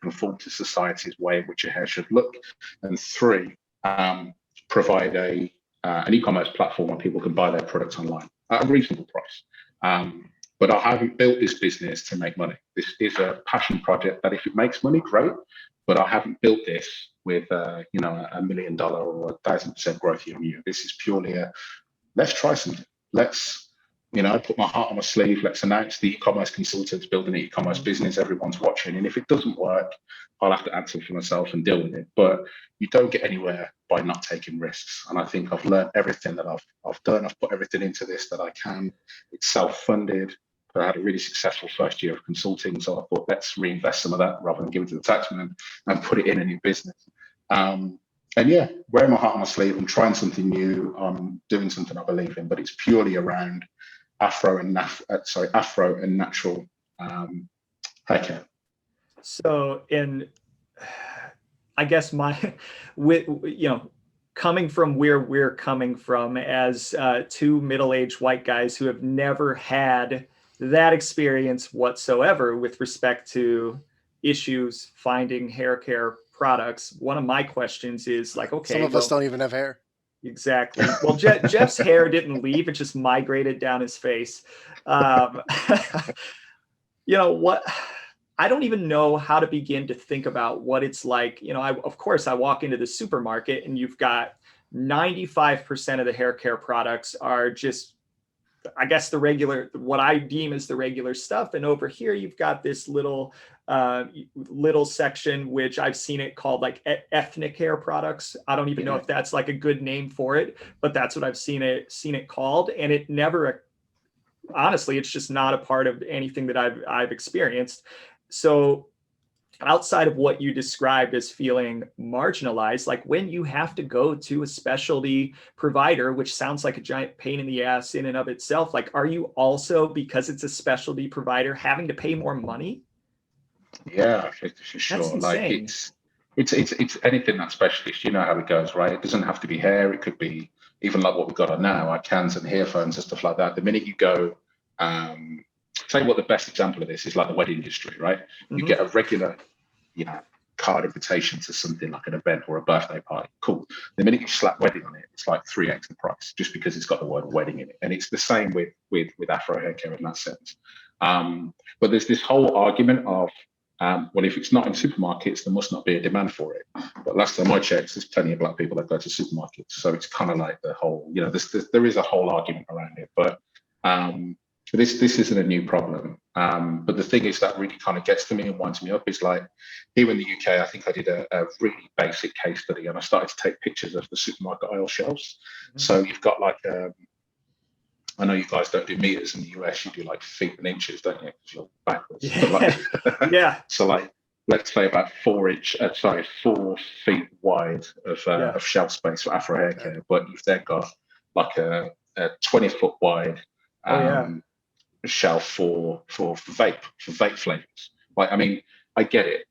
conform to society's way in which your hair should look. And three, provide an e-commerce platform where people can buy their products online at a reasonable price. But I haven't built this business to make money. This is a passion project that if it makes money, great. But I haven't built this with $1 million or 1,000% growth year on year. This is purely let's try something. Let's put my heart on my sleeve. Let's announce the e-commerce consultants building an e-commerce business. Everyone's watching. And if it doesn't work, I'll have to answer for myself and deal with it. But you don't get anywhere by not taking risks. And I think I've learned everything that I've done. I've put everything into this that I can. It's self-funded. I had a really successful first year of consulting. So I thought, let's reinvest some of that rather than give it to the taxman and put it in a new business. And yeah, wearing my heart on my sleeve and trying something new, doing something I believe in, but it's purely around Afro and natural hair care. So, I guess coming from where we're coming from as two middle-aged white guys who have never had that experience whatsoever with respect to issues finding hair care products, one of my questions is like, okay, some of us don't even have hair. Exactly. Well, Jeff's hair didn't leave; it just migrated down his face. Um, you know what? I don't even know how to begin to think about what it's like. You know, of course, I walk into the supermarket and you've got 95% of the hair care products are just, I guess, the regular, what I deem as the regular stuff. And over here, you've got this little section, which I've seen it called like ethnic hair products. I don't even know if that's like a good name for it, but that's what I've seen it called. And it never, honestly, it's just not a part of anything that I've experienced. So outside of what you described as feeling marginalized, like when you have to go to a specialty provider, which sounds like a giant pain in the ass in and of itself, like, are you also, because it's a specialty provider, having to pay more money? Yeah, for sure. That's Like insane. it's anything that's specialist. You know how it goes, right? It doesn't have to be hair. It could be even like what we've got on now, our cans and earphones and stuff like that. The minute you go, tell you what, the best example of this is like the wedding industry, right? You get a regular, card invitation to something like an event or a birthday party. Cool. The minute you slap wedding on it, it's like 3x the price just because it's got the word wedding in it. And it's the same with Afro hair care in that sense. But there's this whole argument of, well, if it's not in supermarkets, there must not be a demand for it. But last time I checked, there's plenty of black people that go to supermarkets. So it's kind of like the whole, there is a whole argument around it. But this isn't a new problem. But the thing is that really kind of gets to me and winds me up is like here in the UK, I think I did a really basic case study and I started to take pictures of the supermarket aisle shelves. So you've got like, I know you guys don't do meters in the US, you do like feet and inches, don't you? Because you're backwards. Yeah. So like, let's say about 4 feet wide of shelf space for Afro hair care, but you've then got like a 20-foot wide shelf for vape flavors. Like, I mean, I get it.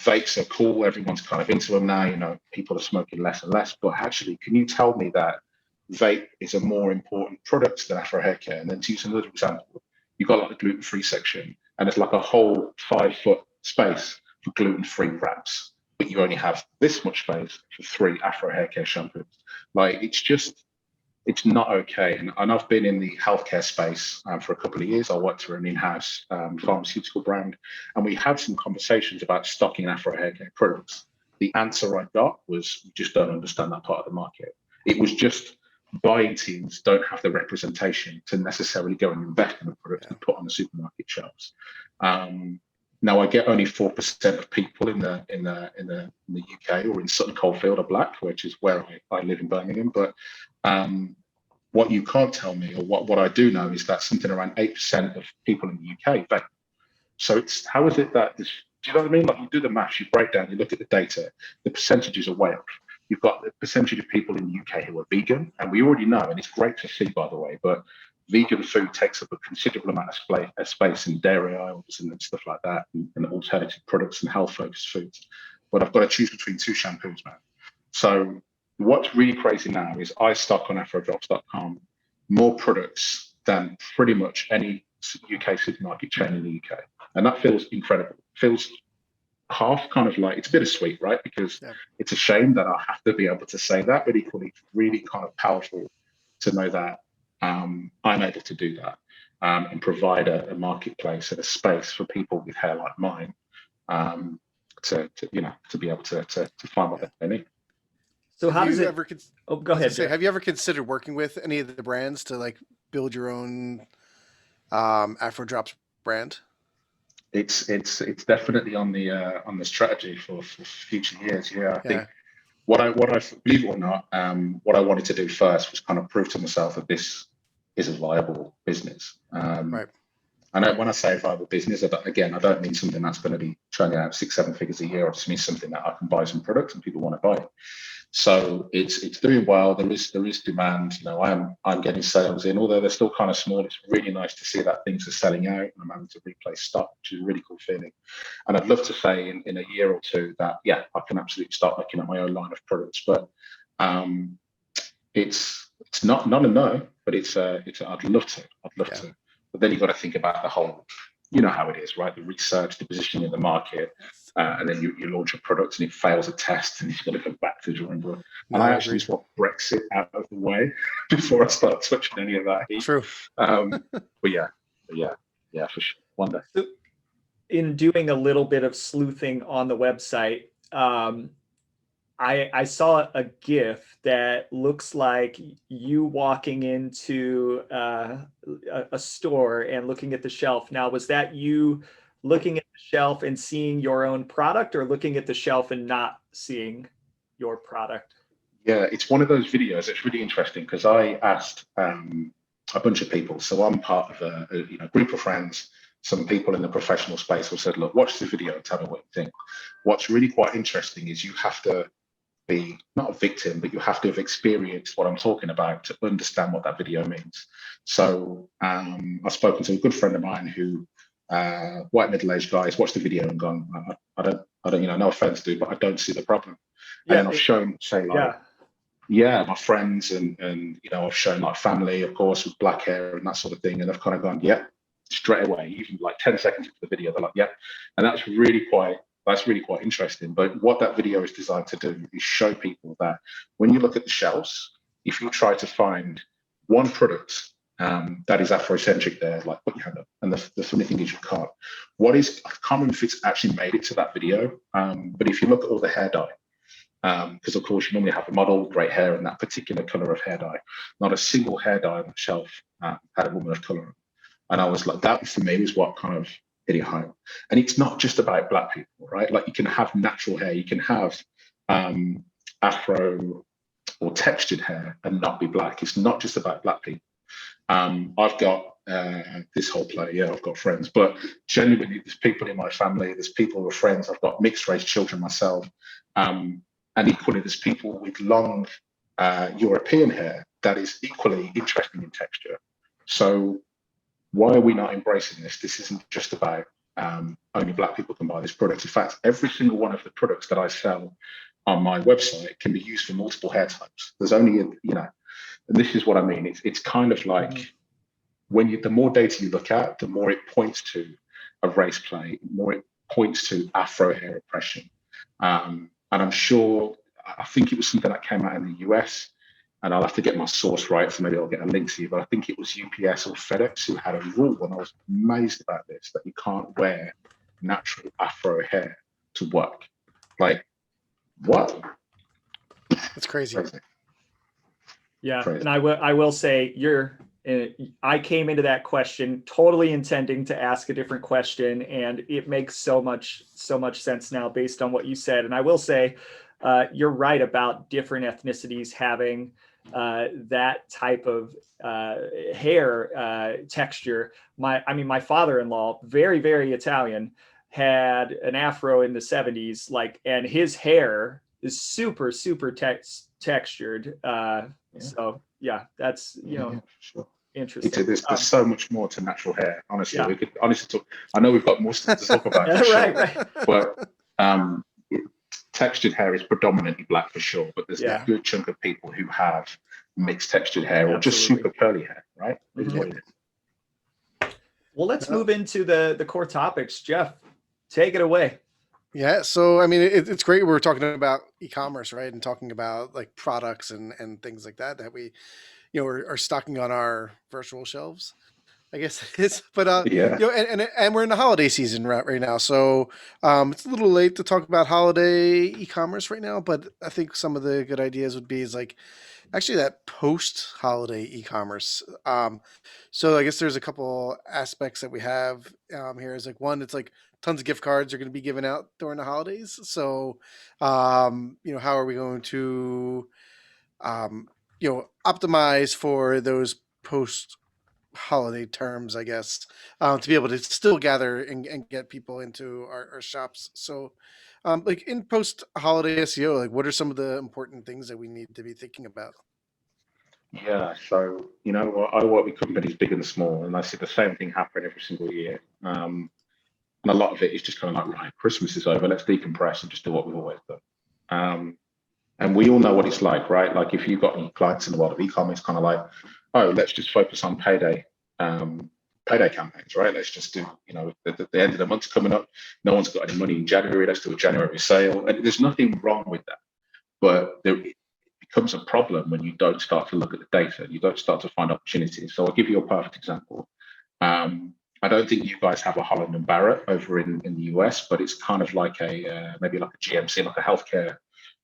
Vapes are cool. Everyone's kind of into them now. People are smoking less and less. But actually, can you tell me that vape is a more important product than Afro hair care? And then to use another example, you've got like the gluten-free section, and it's like a whole 5-foot space for gluten-free wraps, but you only have this much space for 3 Afro hair care shampoos. Like, it's not okay. And I've been in the healthcare space for a couple of years. I worked for an in-house pharmaceutical brand, and we had some conversations about stocking Afro hair care products. The answer I got was, we just don't understand that part of the market. It was just buying teams don't have the representation to necessarily go and invest in the product and put on the supermarket shelves. Now I get only 4% of people in the UK or in Sutton Coldfield are black, which is where I live in Birmingham. But what you can't tell me, or what I do know, is that something around 8% of people in the UK vape. So it's, how is it that this, do you know what I mean? Like, you do the maths, you break down, you look at the data, the percentages are way off. You've got the percentage of people in the UK who are vegan, and we already know, and it's great to see, by the way, but vegan food takes up a considerable amount of space in dairy aisles and stuff like that, and alternative products and health-focused foods. But I've got to choose between 2 shampoos, man. So what's really crazy now is I stock on Afrodrops.com more products than pretty much any UK supermarket chain in the UK. And that feels incredible. Feels half kind of like, it's bittersweet, right? Because it's a shame that I have to be able to say that, but equally it's really kind of powerful to know that I'm able to do that and provide a marketplace and a space for people with hair like mine to be able to find what they need. So how does it? Go ahead. Have you ever considered working with any of the brands to like build your own Afrodrops brand? It's definitely on the strategy for future years. Yeah, I think what I believe it or not, what I wanted to do first was kind of prove to myself that this is a viable business. Right. And when I say viable business, I don't mean something that's going to be churning out 6-7 figures a year. I just mean something that I can buy some products and people want to buy it. So it's doing well. There is demand. I'm getting sales in, although they're still kind of small. It's really nice to see that things are selling out and I'm having to replace stock, which is a really cool feeling. And I'd love to say in a year or two that I can absolutely start looking at my own line of products. But it's not a no, but it's I'd love to. But then you've got to think about the whole you know how it is, right? The research, the positioning in the market, and then you launch a product and it fails a test and you've got to go back to the drawing board. No, And I I actually agree. just want Brexit out of the way before I start touching any of that heat. True. But yeah, for sure. One day. So in doing a little bit of sleuthing on the website, I saw a GIF that looks like you walking into a store and looking at the shelf. Now, was that you looking at the shelf and seeing your own product, or looking at the shelf and not seeing your product? Yeah, it's one of those videos. It's really interesting because I asked a bunch of people. So I'm part of a group of friends. Some people in the professional space have said, look, watch the video and tell me what you think. What's really quite interesting is you have to be not a victim, but you have to have experienced what I'm talking about to understand what that video means. So I've spoken to a good friend of mine who, white middle-aged guy, has watched the video and gone, I don't, no offense, dude, but I don't see the problem. Yeah, and then I've shown, say, like, my friends and I've shown like family, of course, with black hair and that sort of thing, and they've kind of gone, yeah, straight away, even like 10 seconds into the video, they're like, yeah, and that's really quite interesting. But what that video is designed to do is show people that when you look at the shelves, if you try to find one product that is Afrocentric there, like put your hand up, and the funny thing is you can't. I can't remember if it's actually made it to that video, but if you look at all the hair dye, because of course you normally have a model, great hair, and that particular color of hair dye, not a single hair dye on the shelf had a woman of color. And I was like, that for me is what kind of hit it home. And it's not just about black people, right? Like you can have natural hair, you can have Afro or textured hair and not be black. It's not just about black people. I've got this whole play, I've got friends, but genuinely there's people in my family, there's people who are friends, I've got mixed race children myself, and equally there's people with long European hair that is equally interesting in texture. So why are we not embracing this? This isn't just about only black people can buy this product. In fact, every single one of the products that I sell on my website can be used for multiple hair types. There's only, and this is what I mean. It's kind of like the more data you look at, the more it points to a race play, the more it points to Afro hair oppression. And I'm sure, I think it was something that came out in the US, and I'll have to get my source right, so maybe I'll get a link to you, but I think it was UPS or FedEx who had a rule, and I was amazed about this, that you can't wear natural Afro hair to work. Like, what? That's crazy. Yeah, crazy. And I will say, I came into that question totally intending to ask a different question, and it makes so much sense now based on what you said. And I will say, you're right about different ethnicities having that type of hair texture. My father-in-law, very, very Italian, had an afro in the 70s, and his hair is super, super textured. So yeah, that's, sure. Interesting. There's so much more to natural hair. Honestly, we could honestly talk. I know we've got more stuff to talk about, right. But textured hair is predominantly black for sure. But there's a good chunk of people who have mixed textured hair or just super curly hair, right? Well, let's move into the core topics. Jeff, take it away. Yeah, so I mean, it's great. We're talking about e-commerce, right, and talking about like products and things like that we, are stocking on our virtual shelves, I guess it is. But and we're in the holiday season right now, so it's a little late to talk about holiday e-commerce right now. But I think some of the good ideas would be actually that post-holiday e-commerce. So I guess there's a couple aspects that we have here. Is one, it's tons of gift cards are going to be given out during the holidays. So, how are we going to, optimize for those post-holiday terms, I guess, to be able to still gather and get people into our shops. So, in post-holiday SEO, what are some of the important things that we need to be thinking about? Yeah, so, I work with companies big and small, and I see the same thing happen every single year. And a lot of it is just kind of like, right, Christmas is over, let's decompress and just do what we've always done. And we all know what it's like, right? Like if you've got any clients in the world of e-commerce, kind of like, oh, let's just focus on payday. payday campaigns, right? Let's just do, the end of the month's coming up. No one's got any money in January. Let's do a January sale. And there's nothing wrong with that. But it becomes a problem when you don't start to look at the data. You don't start to find opportunities. So I'll give you a perfect example. I don't think you guys have a Holland and Barrett over in the US, but it's kind of like maybe like a GMC, like a healthcare,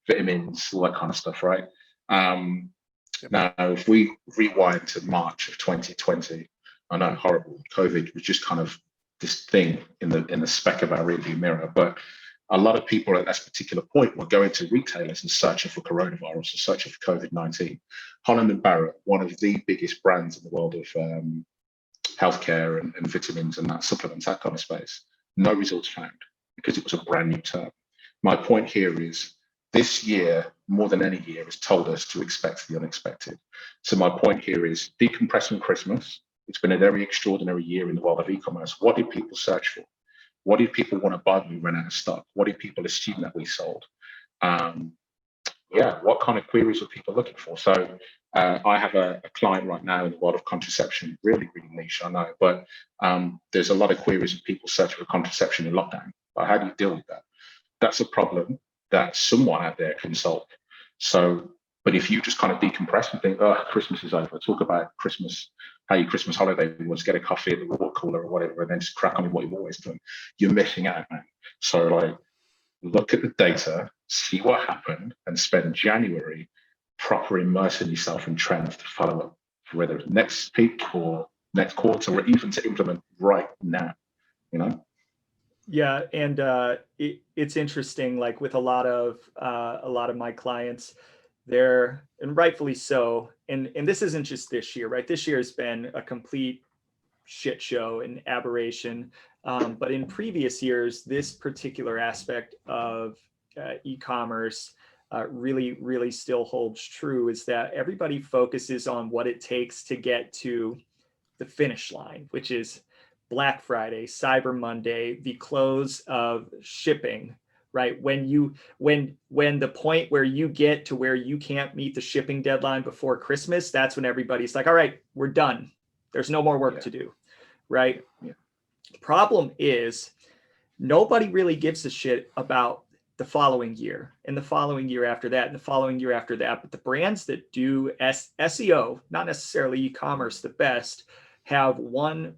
vitamins, all that kind of stuff, right? Now, if we rewind to March of 2020, I know, horrible. COVID was just kind of this thing in the speck of our rearview mirror. But a lot of people at that particular point were going to retailers and searching for coronavirus and searching for COVID-19. Holland and Barrett, one of the biggest brands in the world of healthcare and vitamins and that supplements, that kind of space, no results found because it was a brand new term. My point here is this year, more than any year, has told us to expect the unexpected. So my point here is decompressing Christmas. It's been a very extraordinary year in the world of e-commerce. What did people search for? What did people want to buy when we ran out of stock? What did people assume that we sold? What kind of queries were people looking for? So I have a client right now in the world of contraception, really, really niche, I know, but there's a lot of queries of people searching for contraception in lockdown. But how do you deal with that? That's a problem that someone out there can solve. So, but if you just kind of decompress and think, oh, Christmas is over, talk about Christmas, how your Christmas holiday was, get a coffee at the water cooler or whatever, and then just crack on with what you've always done, you're missing out, man. So like, look at the data, see what happened, and spend January proper immersing yourself in trends to follow up, whether it's next peak or next quarter, or even to implement right now, Yeah, and it's interesting. Like with a lot of my clients, and rightfully so. And this isn't just this year, right? This year has been a complete shit show and aberration. But in previous years, this particular aspect of e-commerce really, really still holds true. Is that everybody focuses on what it takes to get to the finish line, which is Black Friday, Cyber Monday, the close of shipping, right? When the point where you get to where you can't meet the shipping deadline before Christmas, that's when everybody's like, all right, we're done. There's no more work to do, right? Yeah. The problem is nobody really gives a shit about the following year and the following year after that and the following year after that. But the brands that do SEO, not necessarily e-commerce the best, have one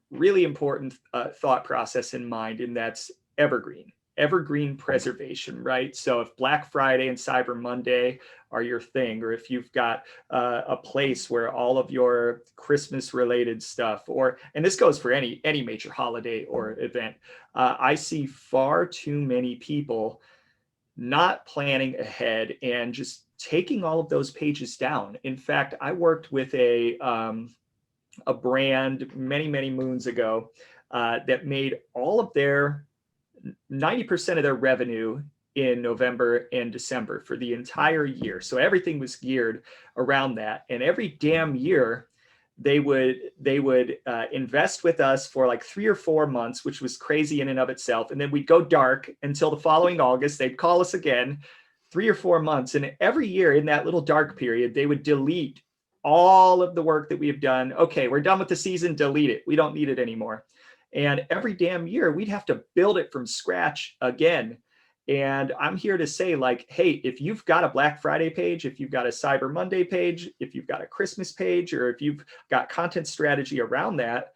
really important thought process in mind, and that's evergreen preservation, right? So if Black Friday and Cyber Monday are your thing, or if you've got a place where all of your Christmas related stuff, and this goes for any major holiday or event, I see far too many people not planning ahead and just taking all of those pages down. In fact, I worked with a brand many moons ago that made all of their 90% of their revenue in November and December for the entire year. So everything was geared around that. And every damn year they would invest with us for like 3 or 4 months, which was crazy in and of itself. And then we'd go dark until the following August. They'd call us again, 3 or 4 months. And every year in that little dark period, they would delete all of the work that we have done. Okay, we're done with the season, delete it. We don't need it anymore. And every damn year we'd have to build it from scratch again. And I'm here to say, like, hey, if you've got a Black Friday page, if you've got a Cyber Monday page, if you've got a Christmas page, or if you've got content strategy around that,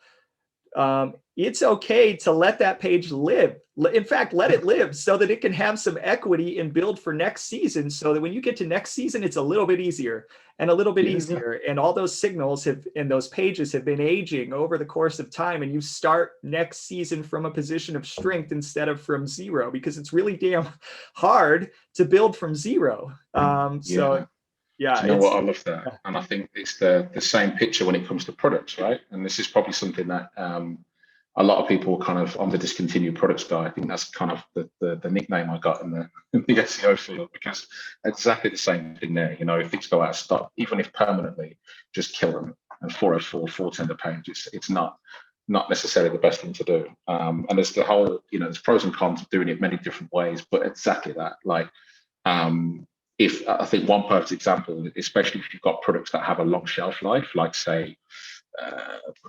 it's okay to let that page live. In fact, let it live so that it can have some equity and build for next season, so that when you get to next season, it's a little bit easier and a little bit easier. And all those signals and those pages have been aging over the course of time. And you start next season from a position of strength instead of from zero, because it's really damn hard to build from zero. So yeah, you know what, I love that. And I think it's the same picture when it comes to products, right? And this is probably something that a lot of people kind of, I'm the discontinued products guy. I think that's kind of the nickname I got in the SEO field, because exactly the same thing there. If things go out of stock, even if permanently, just kill them. And 404, 410 a page, it's not necessarily the best thing to do. And there's the whole, there's pros and cons of doing it many different ways, but exactly that. Like, if I think one perfect example, especially if you've got products that have a long shelf life, like say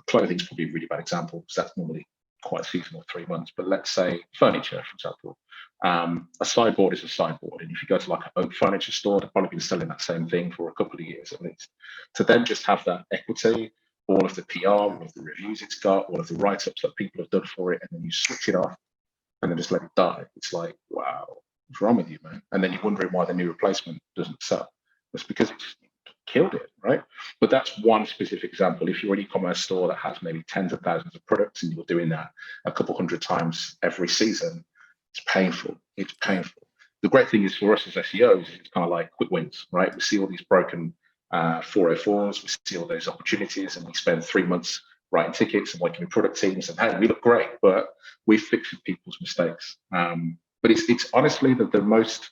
clothing's probably a really bad example because that's normally quite seasonal, 3 months. But let's say furniture, for example. A sideboard is a sideboard, and if you go to like an oak furniture store, they've probably been selling that same thing for a couple of years at least. To then just have that equity, all of the PR, all of the reviews it's got, all of the write-ups that people have done for it, and then you switch it off and then just let it die. It's like, wow, what's wrong with you, man? And then you're wondering why the new replacement doesn't sell. It's because it's killed it, right? But that's one specific example. If you're an e-commerce store that has maybe tens of thousands of products and you're doing that a couple hundred times every season, it's painful. It's painful. The great thing is for us as SEOs, it's kind of like quick wins, right? We see all these broken 404s, we see all those opportunities, and we spend 3 months writing tickets and working with product teams, and hey, we look great, but we fix people's mistakes. But it's honestly the most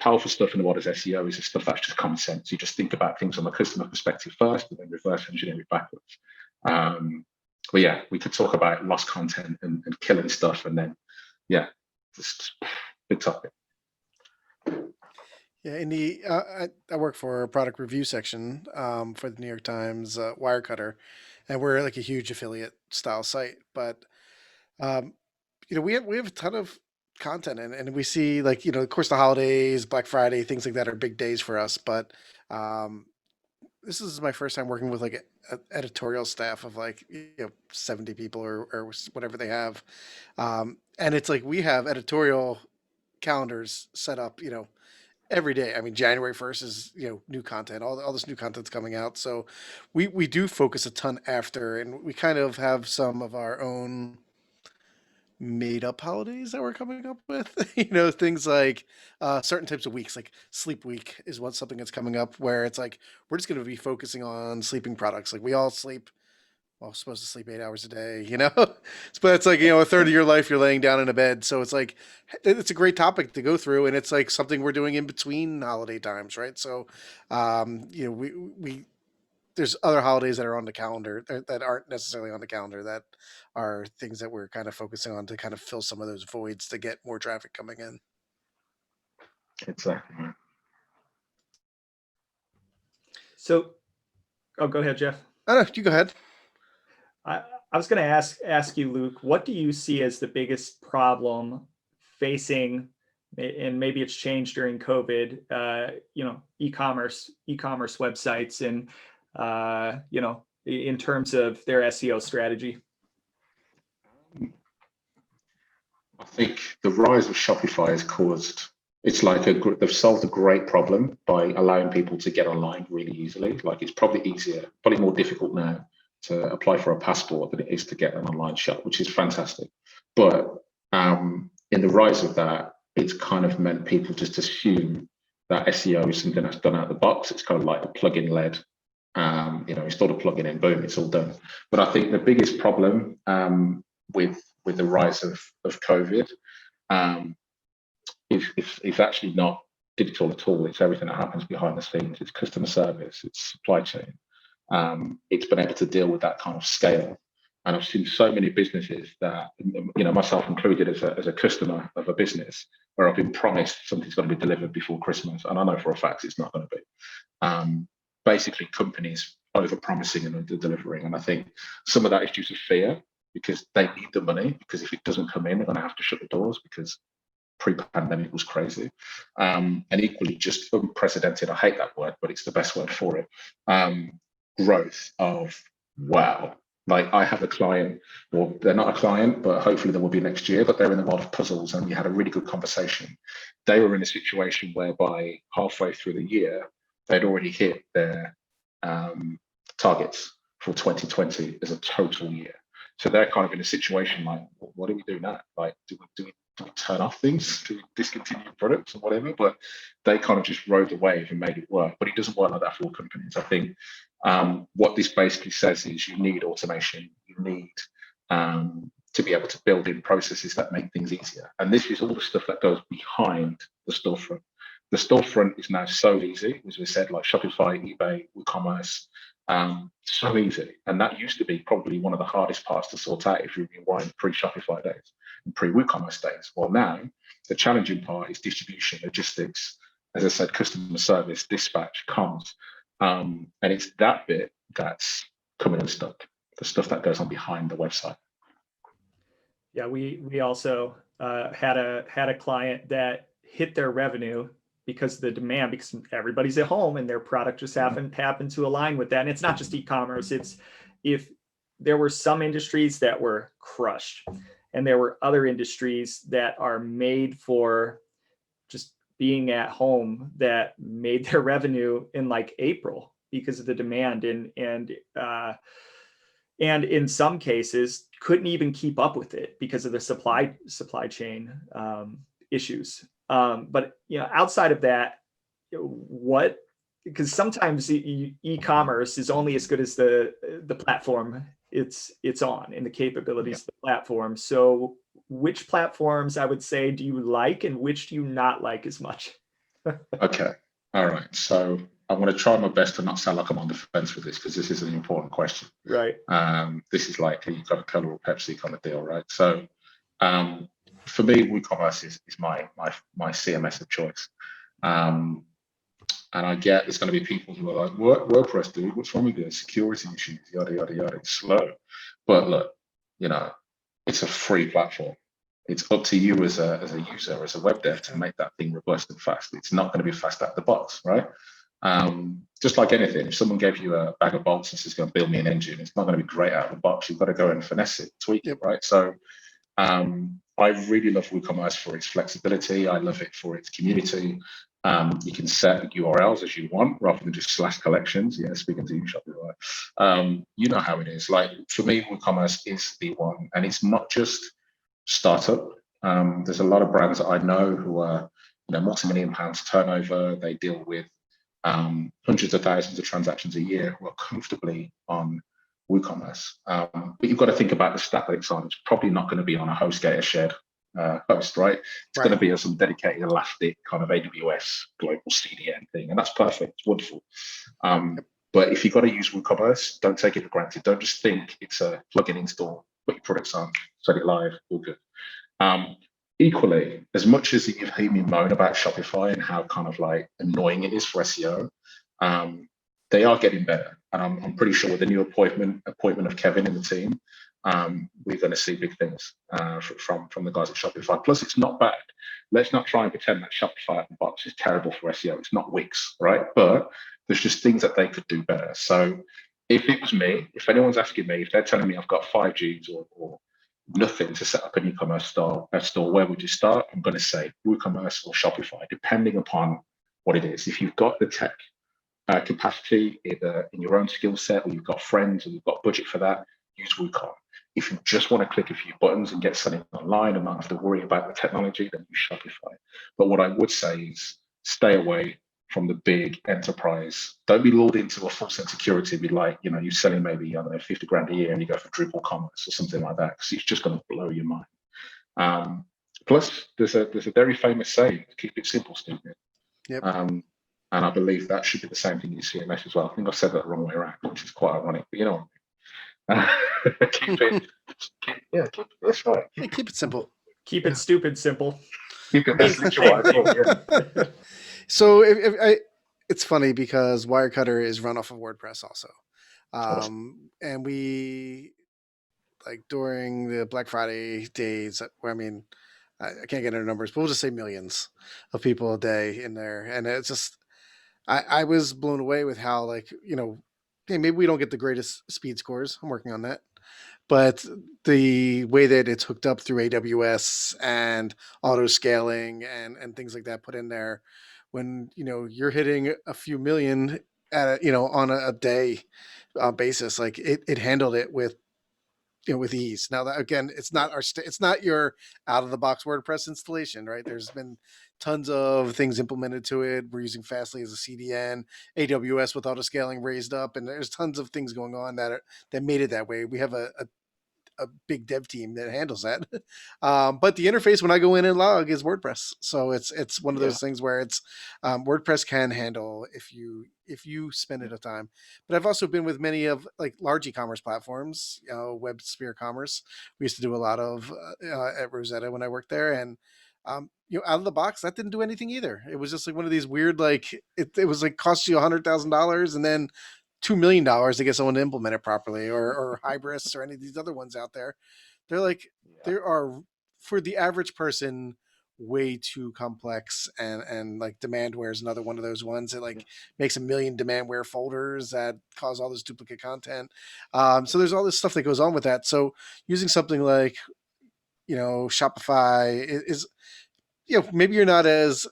powerful stuff in the world as SEO is the stuff that's just common sense. You just think about things from a customer perspective first, and then reverse engineer it backwards. But yeah, we could talk about lost content and killing stuff, and then just big topic. Yeah, in the I work for a product review section for the New York Times Wirecutter, and we're like a huge affiliate style site. But we have a ton of content, and we see, like, of course, the holidays, Black Friday, things like that are big days for us. But this is my first time working with like an editorial staff of like 70 people or whatever they have, and it's like we have editorial calendars set up, every day. I mean, January 1st is, new content, all this new content's coming out. So we do focus a ton after, and we kind of have some of our own made up holidays that we're coming up with, things like certain types of weeks, like sleep week is something that's coming up where it's like, we're just going to be focusing on sleeping products. Like we all sleep, well, supposed to sleep 8 hours a day, but it's like, a third of your life you're laying down in a bed. So it's like, it's a great topic to go through, and it's like something we're doing in between holiday times, right? So, we there's other holidays that are on the calendar that aren't necessarily on the calendar that are things that we're kind of focusing on to kind of fill some of those voids to get more traffic coming in. Exactly. So, go ahead, Jeff. Oh, no, you go ahead. I was going to ask you, Luke, what do you see as the biggest problem facing, and maybe it's changed during COVID, e-commerce websites, and in terms of their SEO strategy? I think the rise of Shopify has caused, it's like they've solved a great problem by allowing people to get online really easily. Like it's probably more difficult now to apply for a passport than it is to get an online shop, which is fantastic. But in the rise of that, it's kind of meant people just assume that SEO is something that's done out of the box. It's kind of like a plugin led, install a plugin in, boom, it's all done. But I think the biggest problem with the rise of COVID is actually not digital at all. It's everything that happens behind the scenes. It's customer service, it's supply chain. It's been able to deal with that kind of scale. And I've seen so many businesses that, myself included as a customer of a business, where I've been promised something's going to be delivered before Christmas, and I know for a fact it's not going to be. Basically, companies over-promising and under-delivering. And I think some of that is due to fear, because they need the money, because if it doesn't come in, they're going to have to shut the doors, because pre-pandemic was crazy. And equally, just unprecedented, I hate that word, but it's the best word for it. Growth of, wow. Like I have a client, well, they're not a client, but hopefully there will be next year, but they're in the world of puzzles, and we had a really good conversation. They were in a situation whereby halfway through the year, they'd already hit their targets for 2020 as a total year. So they're kind of in a situation like, what do we do now? Like, do we turn off things? Do we discontinue products or whatever? But they kind of just rode the wave and made it work. But it doesn't work like that for all companies. I think what this basically says is you need automation. You need to be able to build in processes that make things easier. And this is all the stuff that goes behind the storefront. The storefront is now so easy, as we said, like Shopify, eBay, WooCommerce, so easy. And that used to be probably one of the hardest parts to sort out if you rewind pre-Shopify days and pre-WooCommerce days. Well, now the challenging part is distribution, logistics, as I said, customer service, dispatch, comms. And it's that bit that's coming unstuck, the stuff that goes on behind the website. Yeah, we also had a client that hit their revenue because of the demand, because everybody's at home and their product just happened to align with that. And it's not just e-commerce. It's if there were some industries that were crushed and there were other industries that are made for just being at home that made their revenue in like April because of the demand, and in some cases couldn't even keep up with it because of the supply chain issues. But outside of that, what, because sometimes e-commerce is only as good as the platform it's on and the capabilities of the platform. So which platforms, I would say, do you like and which do you not like as much? Okay. All right. So I'm going to try my best to not sound like I'm on the fence with this, because this is an important question. Right. This is like a Coca-Cola or Pepsi kind of deal, right? So for me, WooCommerce is my CMS of choice. And I get there's going to be people who are like, WordPress, dude, what's wrong with this? Security issues, yada, yada, yada. It's slow. But look, it's a free platform. It's up to you as a user, as a web dev, to make that thing robust and fast. It's not going to be fast out the box, right? Just like anything, if someone gave you a bag of bolts and says, going to build me an engine, it's not going to be great out of the box. You've got to go and finesse it, tweak it, right? So I really love WooCommerce for its flexibility. I love it for its community. You can set URLs as you want rather than just / collections. Yeah, speaking to you, Shopify. You know how it is. Like for me, WooCommerce is the one, and it's not just startup. There's a lot of brands that I know who are, multi-million pounds turnover. They deal with hundreds of thousands of transactions a year who are comfortably on WooCommerce. But you've got to think about the stack that it's on. It's probably not going to be on a HostGator shared host, right? It's going to be some dedicated Elastic kind of AWS global CDN thing, and that's perfect. It's wonderful. But if you've got to use WooCommerce, don't take it for granted. Don't just think it's a plug-in install, put your products on, set it live, all good. Equally, as much as you've heard me moan about Shopify and how kind of like annoying it is for SEO, they are getting better. And I'm pretty sure with the new appointment of Kevin in the team, we're going to see big things from the guys at Shopify. Plus, it's not bad. Let's not try and pretend that Shopify out of the box is terrible for SEO. It's not Wix, right? But there's just things that they could do better. So if it was me, if anyone's asking me, if they're telling me I've got 5 Gs or nothing to set up an e-commerce store, where would you start? I'm going to say WooCommerce or Shopify, depending upon what it is. If you've got the tech capacity either in your own skill set, or you've got friends and you've got budget for that, use WooCommerce. If you just want to click a few buttons and get something online and not have to worry about the technology, then use Shopify. But what I would say is stay away from the big enterprise. Don't be lulled into a false insecurity. Be like, you're selling maybe, 50 grand a year and you go for Drupal commerce or something like that, because it's just going to blow your mind. Plus, there's a very famous saying, keep it simple, stupid. Yep. And I believe that should be the same thing in CMS as well. I think I said that the wrong way around, which is quite ironic, but you know what I mean. That's right. Keep it simple. Keep it stupid simple. Keep it yeah. So it's funny because Wirecutter is run off of WordPress also. And we, like during the Black Friday days, where I can't get into numbers, but we'll just say millions of people a day in there. And it's just, I was blown away with how, maybe we don't get the greatest speed scores. I'm working on that. But the way that it's hooked up through AWS and auto scaling and things like that put in there, when you're hitting a few million at on a day basis, like it handled it with with ease. Now that again, it's not your out of the box WordPress installation, right? There's been tons of things implemented to it. We're using Fastly as a CDN, AWS with auto scaling raised up, and there's tons of things going on that made it that way. We have a big dev team that handles that. But the interface when I go in and log is WordPress. So it's one of those things where it's WordPress can handle if you spend it a time. But I've also been with many of large e-commerce platforms, WebSphere Commerce. We used to do a lot of at Rosetta when I worked there, and out of the box, that didn't do anything either. It was just one of these weird, it was cost you $100,000 and then $2 million to get someone to implement it properly, or Hybris or any of these other ones out there. They're like, there are, for the average person, way too complex, and like Demandware is another one of those ones that like makes a million Demandware folders that cause all this duplicate content. So there's all this stuff that goes on with that. So using something like, Shopify is, maybe you're not as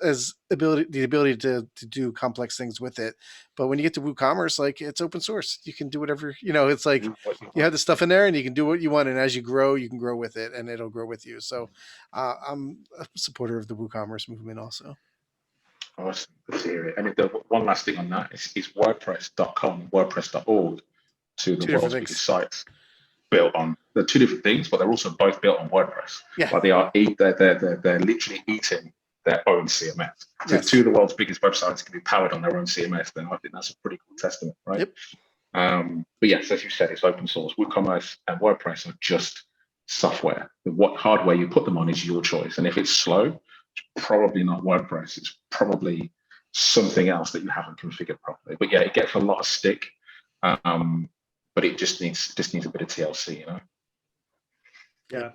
the ability to do complex things with it, but when you get to WooCommerce, like, it's open source. You can do whatever, it's like you have the stuff in there and you can do what you want, and as you grow, you can grow with it, and it'll grow with you. So I'm a supporter of the WooCommerce movement also. Awesome. Good to hear it. And one last thing on that is WordPress.com, WordPress.org, two of the world's biggest sites, built on, they're two different things, but they're also both built on WordPress. Yeah. But they're literally eating their own CMS. So if two of the world's biggest websites can be powered on their own CMS, then I think that's a pretty cool testament, right? Yep. But yes, as you said, it's open source. WooCommerce and WordPress are just software. What hardware you put them on is your choice. And if it's slow, it's probably not WordPress. It's probably something else that you haven't configured properly. But yeah, it gets a lot of stick. But it just needs a bit of TLC, Yeah.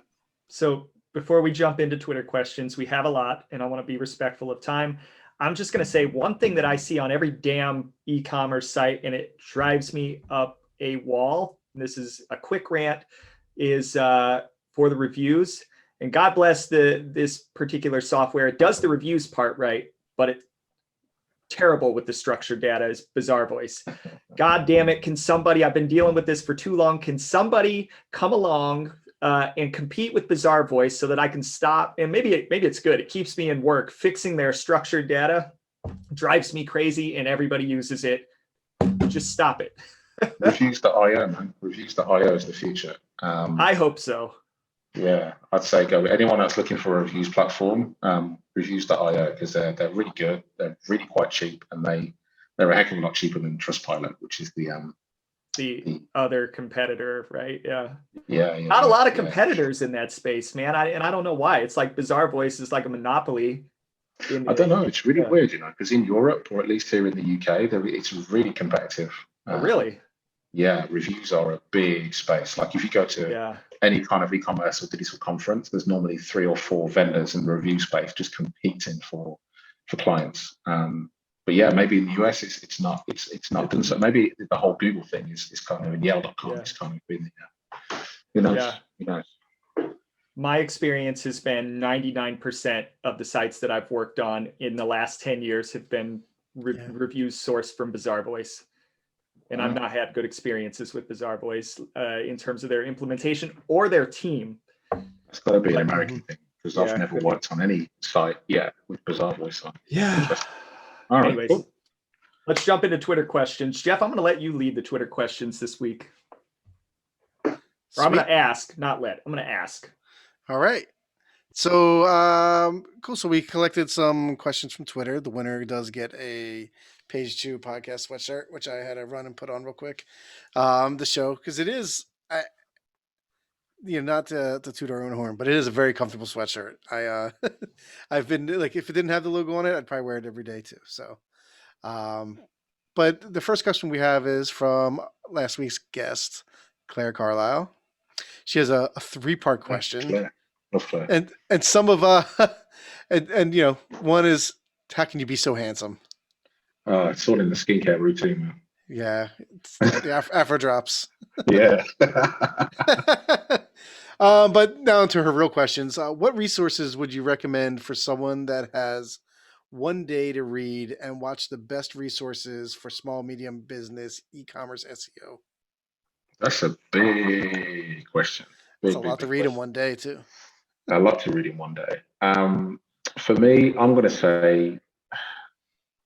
So before we jump into Twitter questions, we have a lot, and I want to be respectful of time. I'm just going to say one thing that I see on every damn e-commerce site, and it drives me up a wall. And this is a quick rant, is for the reviews. And God bless this particular software. It does the reviews part right, but it's terrible with the structured data, is Bazaar Voice. God damn it. Can somebody, I've been dealing with this for too long. Can somebody come along and compete with Bazaar Voice so that I can stop? And maybe it's good. It keeps me in work. Fixing their structured data drives me crazy, and everybody uses it. Just stop it. Reviews.io, man. Reviews.io is the future. I hope so. Yeah, I'd say go. Anyone that's looking for a reviews platform, reviews.io, because they're really good. They're really quite cheap, and they're a heck of a lot cheaper than Trustpilot, which is the other competitor, right? Yeah. Not a lot of competitors in that space, man. I don't know why. It's like Bazaar Voice is like a monopoly. I don't know. It's really weird, because in Europe, or at least here in the UK, it's really competitive. Really? Yeah, reviews are a big space. Like if you go to any kind of e-commerce or digital conference, there's normally 3 or 4 vendors in the review space just competing for clients. But yeah, maybe in the US it's not done so. Maybe the whole Google thing is kind of in Yale.com. It's kind of been, who knows? Who knows? My experience has been 99% of the sites that I've worked on in the last 10 years have been reviews sourced from Bazaar Voice. And I've not had good experiences with Bazaar Voice in terms of their implementation or their team. It's got to be an American thing, because I've never worked on any site yet with Bazaar Voice on. Yeah. All right. Anyways, cool. Let's jump into Twitter questions. Jeff, I'm going to let you lead the Twitter questions this week. Or I'm going to ask, not let. I'm going to ask. All right. So cool. So we collected some questions from Twitter. The winner does get a Page 2 podcast sweatshirt, which I had to run and put on real quick. The show, because it is, not to toot our own horn, but it is a very comfortable sweatshirt. I've been like, if it didn't have the logo on it, I'd probably wear it every day too. So, but the first question we have is from last week's guest, Claire Carlisle. She has a 3-part question. And some of and one is, how can you be so handsome? It's all in the skincare routine, man. Yeah, it's the Afrodrops. Yeah. But now to her real questions. What resources would you recommend for someone that has one day to read and watch the best resources for small, medium business e-commerce SEO? That's a big question. It's a lot to read in one day too. A lot to read in one day. For me, I'm going to say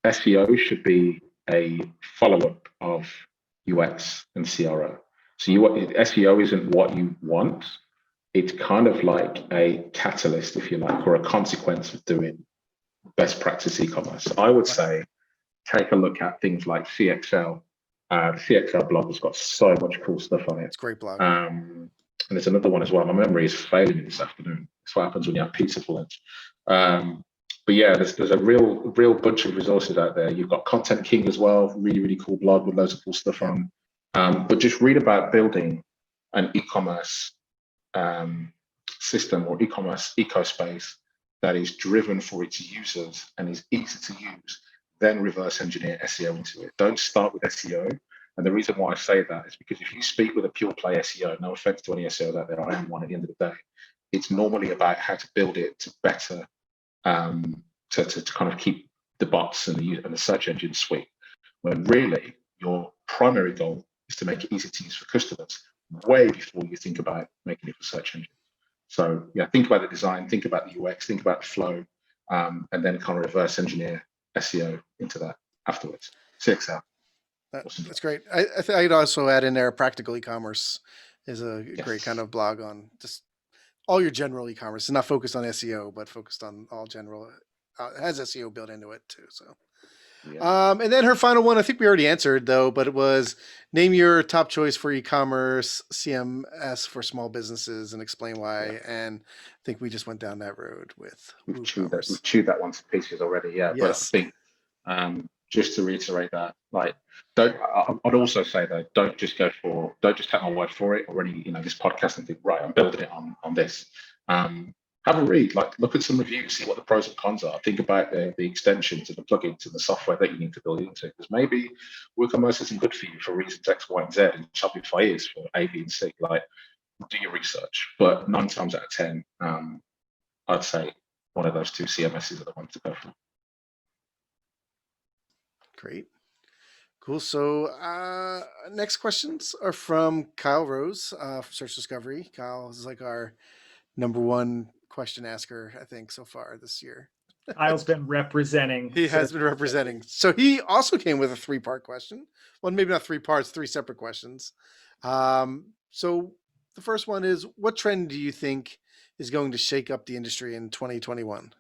SEO should be a follow-up of UX and CRO. So SEO isn't what you want. It's kind of like a catalyst, if you like, or a consequence of doing best practice e-commerce. I would say take a look at things like CXL. The CXL blog has got so much cool stuff on it. It's a great blog. And there's another one as well. My memory is failing me this afternoon. That's what happens when you have pizza for lunch. but yeah, there's a real bunch of resources out there. You've got Content King as well, really cool blog with loads of cool stuff on. But just read about building an e-commerce system or e-commerce ecospace that is driven for its users and is easy to use. Then reverse engineer SEO into it. Don't start with SEO. And the reason why I say that is because if you speak with a pure play SEO, no offense to any SEOs out there, I am one at the end of the day, it's normally about how to build it to better, to kind of keep the bots and the search engine sweet. When really your primary goal is to make it easy to use for customers way before you think about making it for search engines. So yeah, think about the design, think about the UX, think about the flow, and then kind of reverse engineer SEO into that afterwards. 6 out. That's great. I think I'd also add in there practical e-commerce is a great kind of blog on just all your general e-commerce, not focused on SEO, but focused on all general. It has SEO built into it too. So, and then her final one, I think we already answered though, but it was name your top choice for e-commerce CMS for small businesses and explain why. Yeah. And I think we just went down that road with we've chewed that one to pieces already. Yeah, yes. But I think just to reiterate that, like, I'd also say though, don't just take my word for it or any, this podcast and think, right, I'm building it on this. Have a read, like look at some reviews, see what the pros and cons are. Think about the extensions and the plugins and the software that you need to build into. Because maybe WooCommerce isn't good for you for reasons X, Y, and Z, and Shopify is for A, B, and C. Like, do your research. But 9 times out of 10, I'd say one of those two CMSs are the ones to go for. Great. Cool. So next questions are from Kyle Rose from Search Discovery. Kyle is like our #1 question asker, I think, so far this year. Kyle's been representing. He has been representing. So he also came with a 3-part question. Well, maybe not 3 parts, 3 separate questions. So the first one is, what trend do you think is going to shake up the industry in 2021?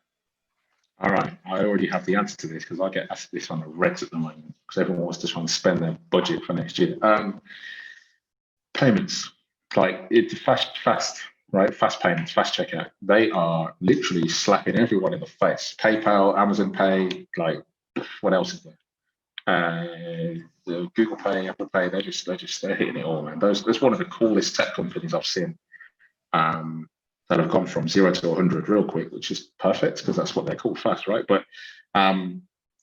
All right, I already have the answer to this because I get asked this on the Reds at the moment because everyone wants to try and spend their budget for next year. Payments, like it's fast, right? Fast payments, fast checkout. They are literally slapping everyone in the face. PayPal, Amazon Pay, like what else is there? The Google Pay, Apple Pay, they're hitting it all, man. That's one of the coolest tech companies I've seen. That have gone from 0 to 100 real quick, which is perfect because that's what they're called, fast, right? But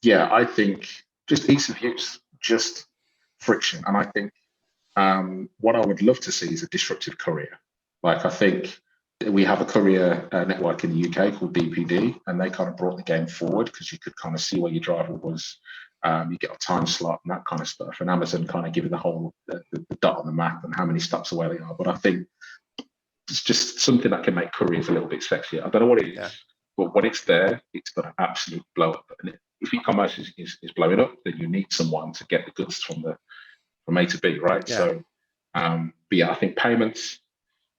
yeah, I think just ease of use, just friction. And I think what I would love to see is a disruptive courier. Like I think we have a courier network in the UK called DPD, and they kind of brought the game forward because you could kind of see where your driver was. You get a time slot and that kind of stuff. And Amazon kind of give you the whole the dot on the map and how many stops away they are. But I think it's just something that can make couriers a little bit sexier. I don't know what it is, but when it's there, it's going to absolutely blow up. And if e-commerce is blowing up, then you need someone to get the goods from A to B, right? Yeah. So, but yeah, I think payments,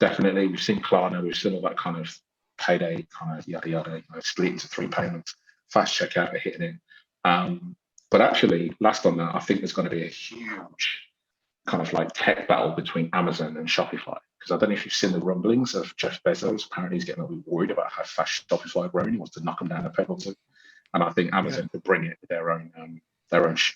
definitely. We've seen Klarna, we've seen all that kind of payday, kind of yada yada, split into 3 payments, fast checkout, they're hitting it. But actually, last on that, I think there's going to be a huge kind of like tech battle between Amazon and Shopify. Because I don't know if you've seen the rumblings of Jeff Bezos. Apparently, he's getting a bit worried about how fast Shopify are growing. He wants to knock them down a peg or two. And I think Amazon could bring it with their own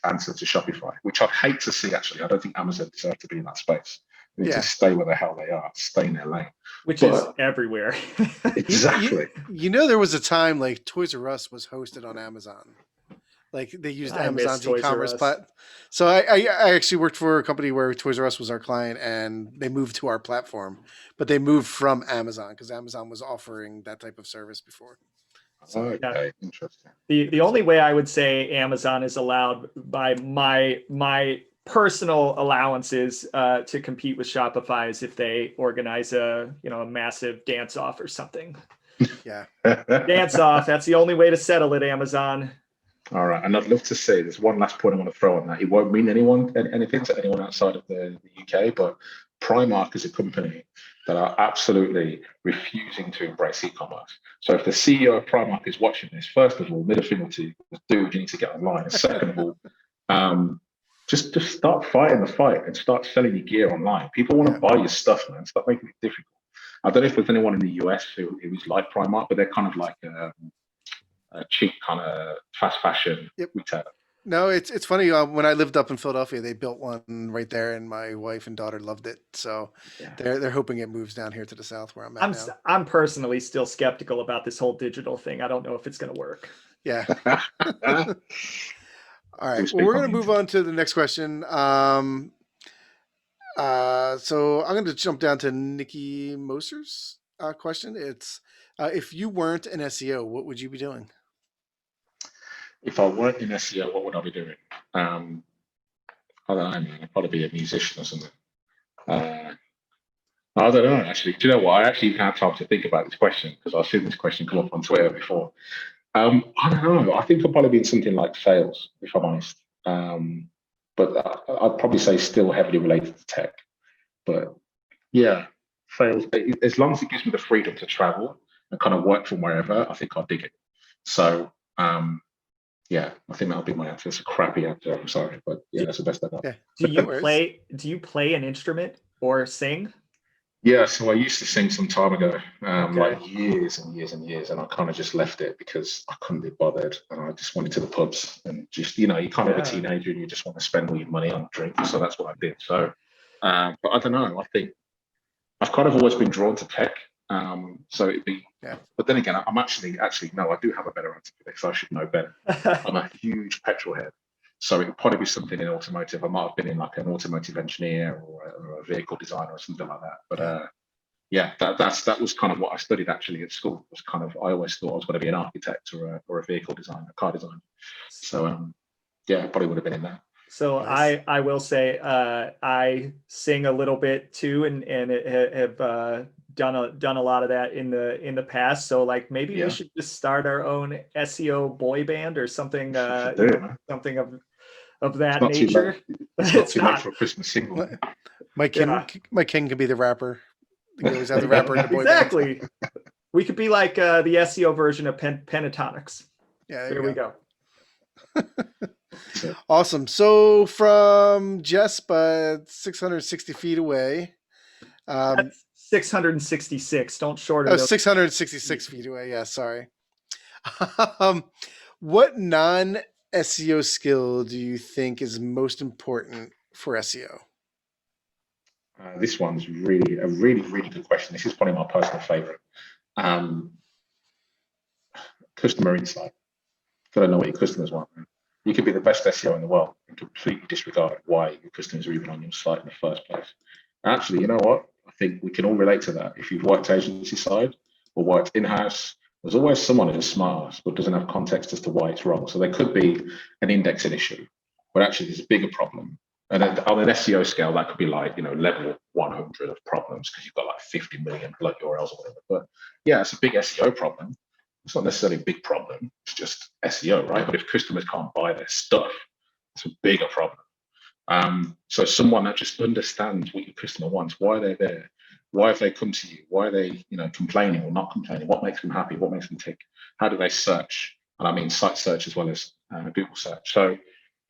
answer to Shopify, which I'd hate to see, actually. I don't think Amazon deserve to be in that space. They need to stay where the hell they are, stay in their lane. Which is everywhere. Exactly. There was a time like Toys R Us was hosted on Amazon. Like they used Amazon's e-commerce platform. So I actually worked for a company where Toys R Us was our client, and they moved to our platform, but they moved from Amazon because Amazon was offering that type of service before. So, okay, interesting. The only way I would say Amazon is allowed by my personal allowances to compete with Shopify is if they organize a massive dance off or something. Yeah, dance off. That's the only way to settle it, Amazon. All right, and I'd love to say there's one last point I want to throw on that. It won't mean anything to anyone outside of the UK, but Primark is a company that are absolutely refusing to embrace e-commerce. So if the CEO of Primark is watching this, first of all, middle finger to dude, you need to get online. And second of all, just start fighting the fight and start selling your gear online. People want to buy your stuff, man. Stop making it difficult. I don't know if there's anyone in the US who is like Primark, but they're kind of like cheap kind of fast fashion retailer. No, it's funny. When I lived up in Philadelphia, they built one right there, and my wife and daughter loved it. So they're hoping it moves down here to the south where I'm at now. I'm personally still skeptical about this whole digital thing. I don't know if it's going to work. Yeah. All right. Well, we're going to move on to the next question. So I'm going to jump down to Nikki Moser's question. It's if you weren't an SEO, what would you be doing? If I weren't in SEO, what would I be doing? I don't know, man. I'd probably be a musician or something. I don't know, actually. Do you know what? I actually even had time to think about this question because I've seen this question come up on Twitter before. I don't know. I think I'd probably be in something like sales, if I'm honest. But I'd probably say still heavily related to tech. But yeah, sales. As long as it gives me the freedom to travel and kind of work from wherever, I think I'll dig it. So yeah, I think that'll be my answer. It's a crappy answer. I'm sorry, but yeah, that's the best I got. Yeah. Do you play an instrument or sing? Yeah, so I used to sing some time ago, like years and years and years, and I kind of just left it because I couldn't be bothered, and I just went into the pubs and just, you kind of a teenager and you just want to spend all your money on drink, so that's what I did. So, but I don't know. I think I've kind of always been drawn to tech, so it'd be. Yeah. But then again, I'm actually no, I do have a better answer for this. I should know better. I'm a huge petrol head. So it would probably be something in automotive. I might have been in like an automotive engineer or a vehicle designer or something like that. But yeah, that was kind of what I studied actually at school. It was kind of, I always thought I was going to be an architect or a vehicle designer, a car designer. So yeah, probably would have been in that. So nice. I will say I sing a little bit too, and have done a lot of that in the past. So like maybe we should just start our own SEO boy band or something. Something of that nature. It's not too late for a Christmas single. My king could be the rapper. You always have the rapper in the boy exactly. Band. We could be like the SEO version of Pentatonics. Yeah, there we go. Awesome. So from Jess, but 660 feet away. That's 666. Don't shorten. 666 feet away. Yeah, sorry. What non-SEO skill do you think is most important for SEO? This one's really good question. This is probably my personal favorite. Customer insight. Got to know what your customers want. You could be the best SEO in the world and completely disregard why your customers are even on your site in the first place. Actually, you know what? I think we can all relate to that. If you've worked agency side or worked in-house, there's always someone who's smart but doesn't have context as to why it's wrong. So there could be an indexing issue, but actually there's a bigger problem. And on an SEO scale, that could be like, level 100 of problems because you've got like 50 million blood URLs or whatever. But yeah, it's a big SEO problem. It's not necessarily a big problem. It's just SEO, right? But if customers can't buy their stuff, it's a bigger problem. So someone that just understands what your customer wants, why they're there, why have they come to you, why are they, complaining or not complaining, what makes them happy, what makes them tick, how do they search? And I mean site search as well as Google search. So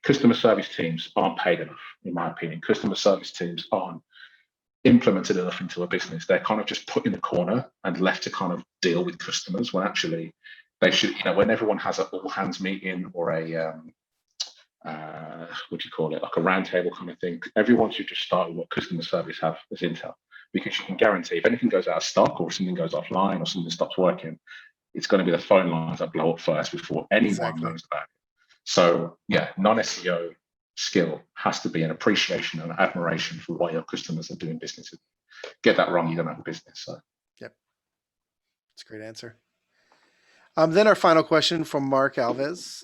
customer service teams aren't paid enough, in my opinion. Customer service teams aren't implemented enough into a business. They're kind of just put in the corner and left to kind of deal with customers when actually they should, when everyone has an all hands meeting or a, what do you call it, like a roundtable kind of thing, everyone should just start with what customer service have as intel, because you can guarantee if anything goes out of stock or something goes offline or something stops working, it's going to be the phone lines that blow up first before anyone knows about it. So yeah, non-SEO skill has to be an appreciation and admiration for why your customers are doing business. Get that wrong, you don't have a business. So yep, that's a great answer. Then our final question from Mark Alves.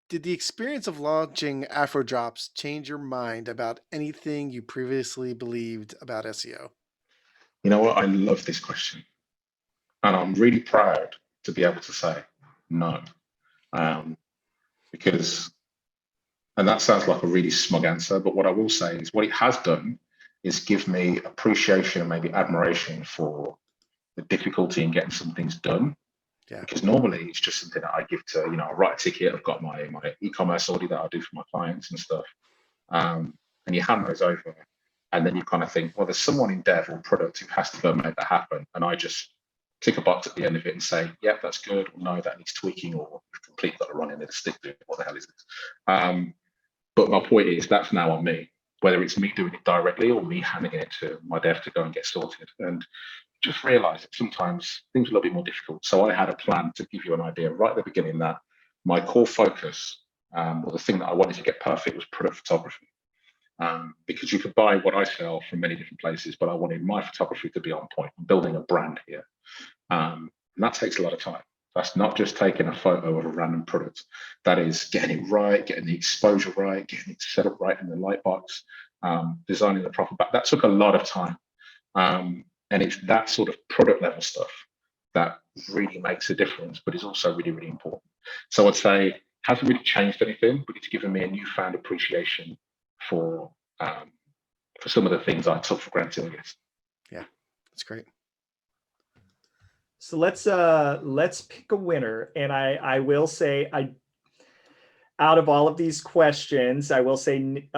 Did the experience of launching Afrodrops change your mind about anything you previously believed about SEO? You know what? I love this question. And I'm really proud to be able to say no. Because, and that sounds like a really smug answer, but what I will say is what it has done is give me appreciation and maybe admiration for the difficulty in getting some things done. Yeah. Because normally it's just something that I give to, I write a ticket, I've got my e-commerce audit that I do for my clients and stuff. And you hand those over and then you kind of think, well, there's someone in dev or product who has to go make that happen. And I just tick a box at the end of it and say, yeah, that's good, or no, that needs tweaking, or we've completely got to run into the stick to it. What the hell is this? But my point is that's now on me, whether it's me doing it directly or me handing it to my dev to go and get sorted. And just realize that sometimes things are a little bit more difficult. So I had a plan, to give you an idea right at the beginning, that my core focus, or the thing that I wanted to get perfect, was product photography. Because you could buy what I sell from many different places, but I wanted my photography to be on point. I'm building a brand here. And that takes a lot of time. That's not just taking a photo of a random product. That is getting it right, getting the exposure right, getting it set up right in the light box, designing the proper back. That took a lot of time. And it's that sort of product level stuff that really makes a difference, but is also really, really important. So I'd say hasn't really changed anything, but it's given me a newfound appreciation for some of the things I took for granted, I guess. Yeah, that's great. So let's pick a winner. And I will say, out of all of these questions, I will say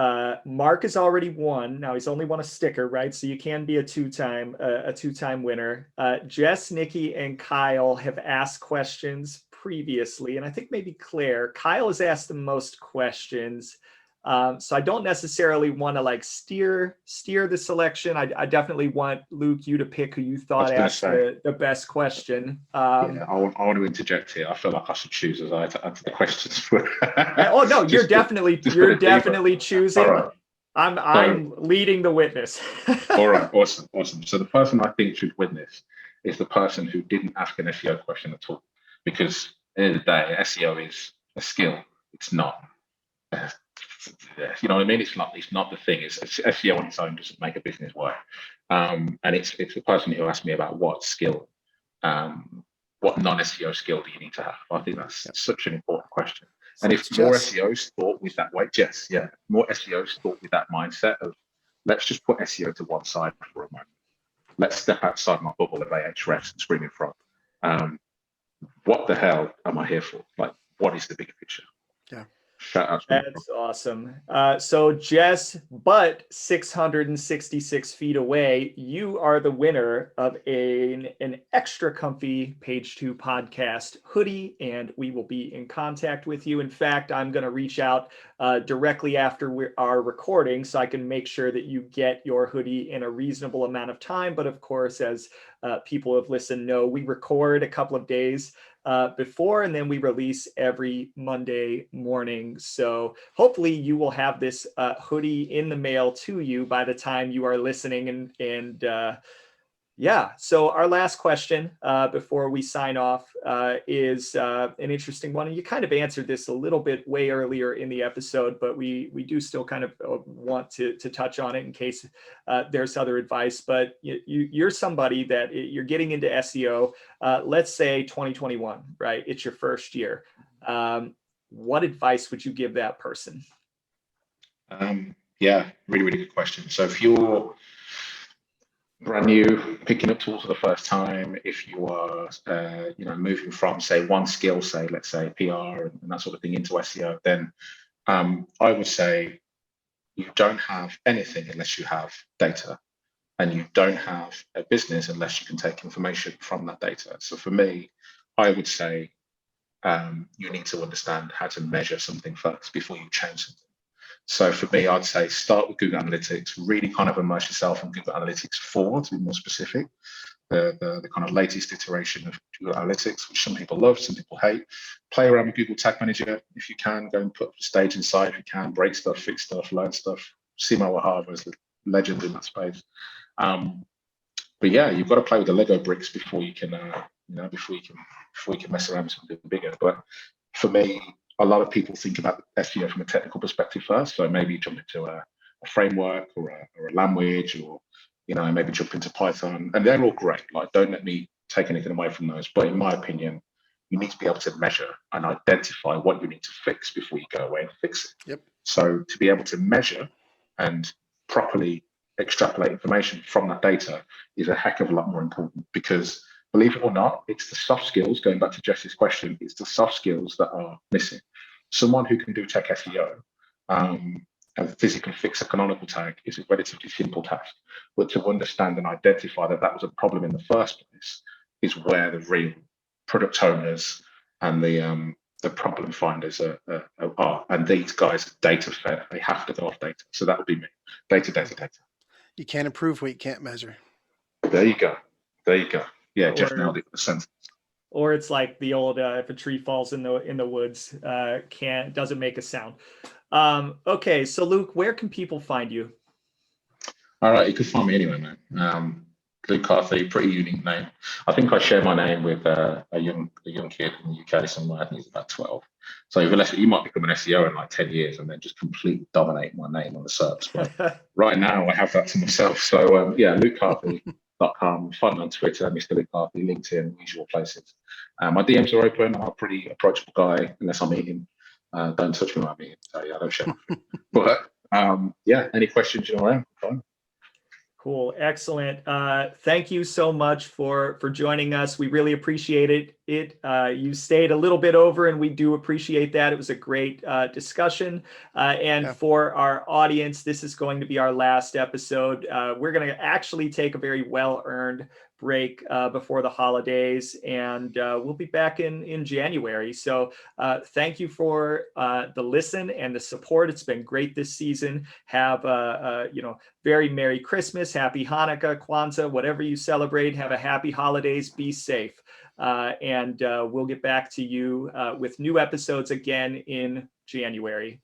Mark has already won. Now he's only won a sticker, right? So you can be a two-time winner. Jess, Nikki, and Kyle have asked questions previously, and I think maybe Claire. Kyle has asked the most questions. So I don't necessarily want to like steer the selection. I definitely want, Luke, you to pick who you thought asked the best question. Yeah, I want to interject here. I feel like I should choose as I answer the questions. Oh no, you're definitely choosing. Right. I'm leading the witness. All right, awesome. So the person I think should win this is the person who didn't ask an SEO question at all, because at the end of the day, SEO is a skill. It's not. You know what I mean? It's not the thing. It's SEO on its own doesn't make a business work. And it's the person who asked me about what skill, what non-SEO skill do you need to have? I think that's such an important question. And if more SEOs thought with that way, more SEOs thought with that mindset of, let's just put SEO to one side for a moment. Let's step outside my bubble of Ahrefs and screaming from. What the hell am I here for? Like, what is the bigger picture? Yeah. That's awesome. So Jess, but 666 feet away, you are the winner of an extra comfy Page 2 podcast hoodie, and we will be in contact with you. In fact, I'm going to reach out directly after our recording so I can make sure that you get your hoodie in a reasonable amount of time. But of course, as people who have listened know, we record a couple of days before, and then we release every Monday morning. So hopefully you will have this hoodie in the mail to you by the time you are listening. And so our last question before we sign off is an interesting one. And you kind of answered this a little bit way earlier in the episode, but we do still kind of want to touch on it in case there's other advice. But you're somebody that you're getting into SEO, let's say 2021, right? It's your first year. What advice would you give that person? Really, really good question. So if you're brand new, picking up tools for the first time, if you are moving from, say, one skill, say, let's say PR and that sort of thing, into SEO, then I would say you don't have anything unless you have data, and you don't have a business unless you can take information from that data. So for me, I would say you need to understand how to measure something first before you change something. So for me, I'd say start with Google Analytics, really kind of immerse yourself in Google Analytics 4, to be more specific, the kind of latest iteration of Google Analytics, which some people love, some people hate. Play around with Google Tag Manager if you can, go and put a stage inside if you can, break stuff, fix stuff, learn stuff. Simo Wahava is the legend in that space. But yeah, you've got to play with the Lego bricks before you can, before you can mess around with something bigger. But for me, a lot of people think about SEO from a technical perspective first. So maybe jump into a framework or a language, or maybe jump into Python, and they're all great. Like, don't let me take anything away from those. But in my opinion, you need to be able to measure and identify what you need to fix before you go away and fix it. Yep. So to be able to measure and properly extrapolate information from that data is a heck of a lot more important, because believe it or not, it's the soft skills, going back to Jess's question, it's the soft skills that are missing. Someone who can do tech SEO and physically fix a canonical tag is a relatively simple task. But to understand and identify that was a problem in the first place is where the real product owners and the problem finders are. And these guys are data fed. They have to go off data. So that would be me. Data. You can't improve what you can't measure. There you go. Yeah, Jeff nailed it with the sentence. Or it's like the old if a tree falls in the woods, doesn't make a sound. Okay, so Luke, where can people find you? All right, you can find me anywhere, man. Luke Carthy, pretty unique name. I think I share my name with a young kid in the UK somewhere. I think he's about 12. So you might become an SEO in like 10 years and then just completely dominate my name on the SERPs. But right now I have that to myself. So yeah, lukecarthy.com. Find me on Twitter, Mr. Luke Carthy, LinkedIn, usual places. My DMs are open. I'm a pretty approachable guy unless I'm eating. Don't touch me when I'm eating. So yeah, I don't share my food. But yeah, any questions you're around? Fine. Cool. Excellent. Thank you so much for joining us. We really appreciate it. You stayed a little bit over, and we do appreciate that. It was a great discussion. For our audience, this is going to be our last episode. We're going to actually take a very well-earned break before the holidays, and we'll be back in January. So thank you for the listen and the support. It's been great this season. Have very Merry Christmas, Happy Hanukkah, Kwanzaa, whatever you celebrate. Have a happy holidays. Be safe. And we'll get back to you with new episodes again in January.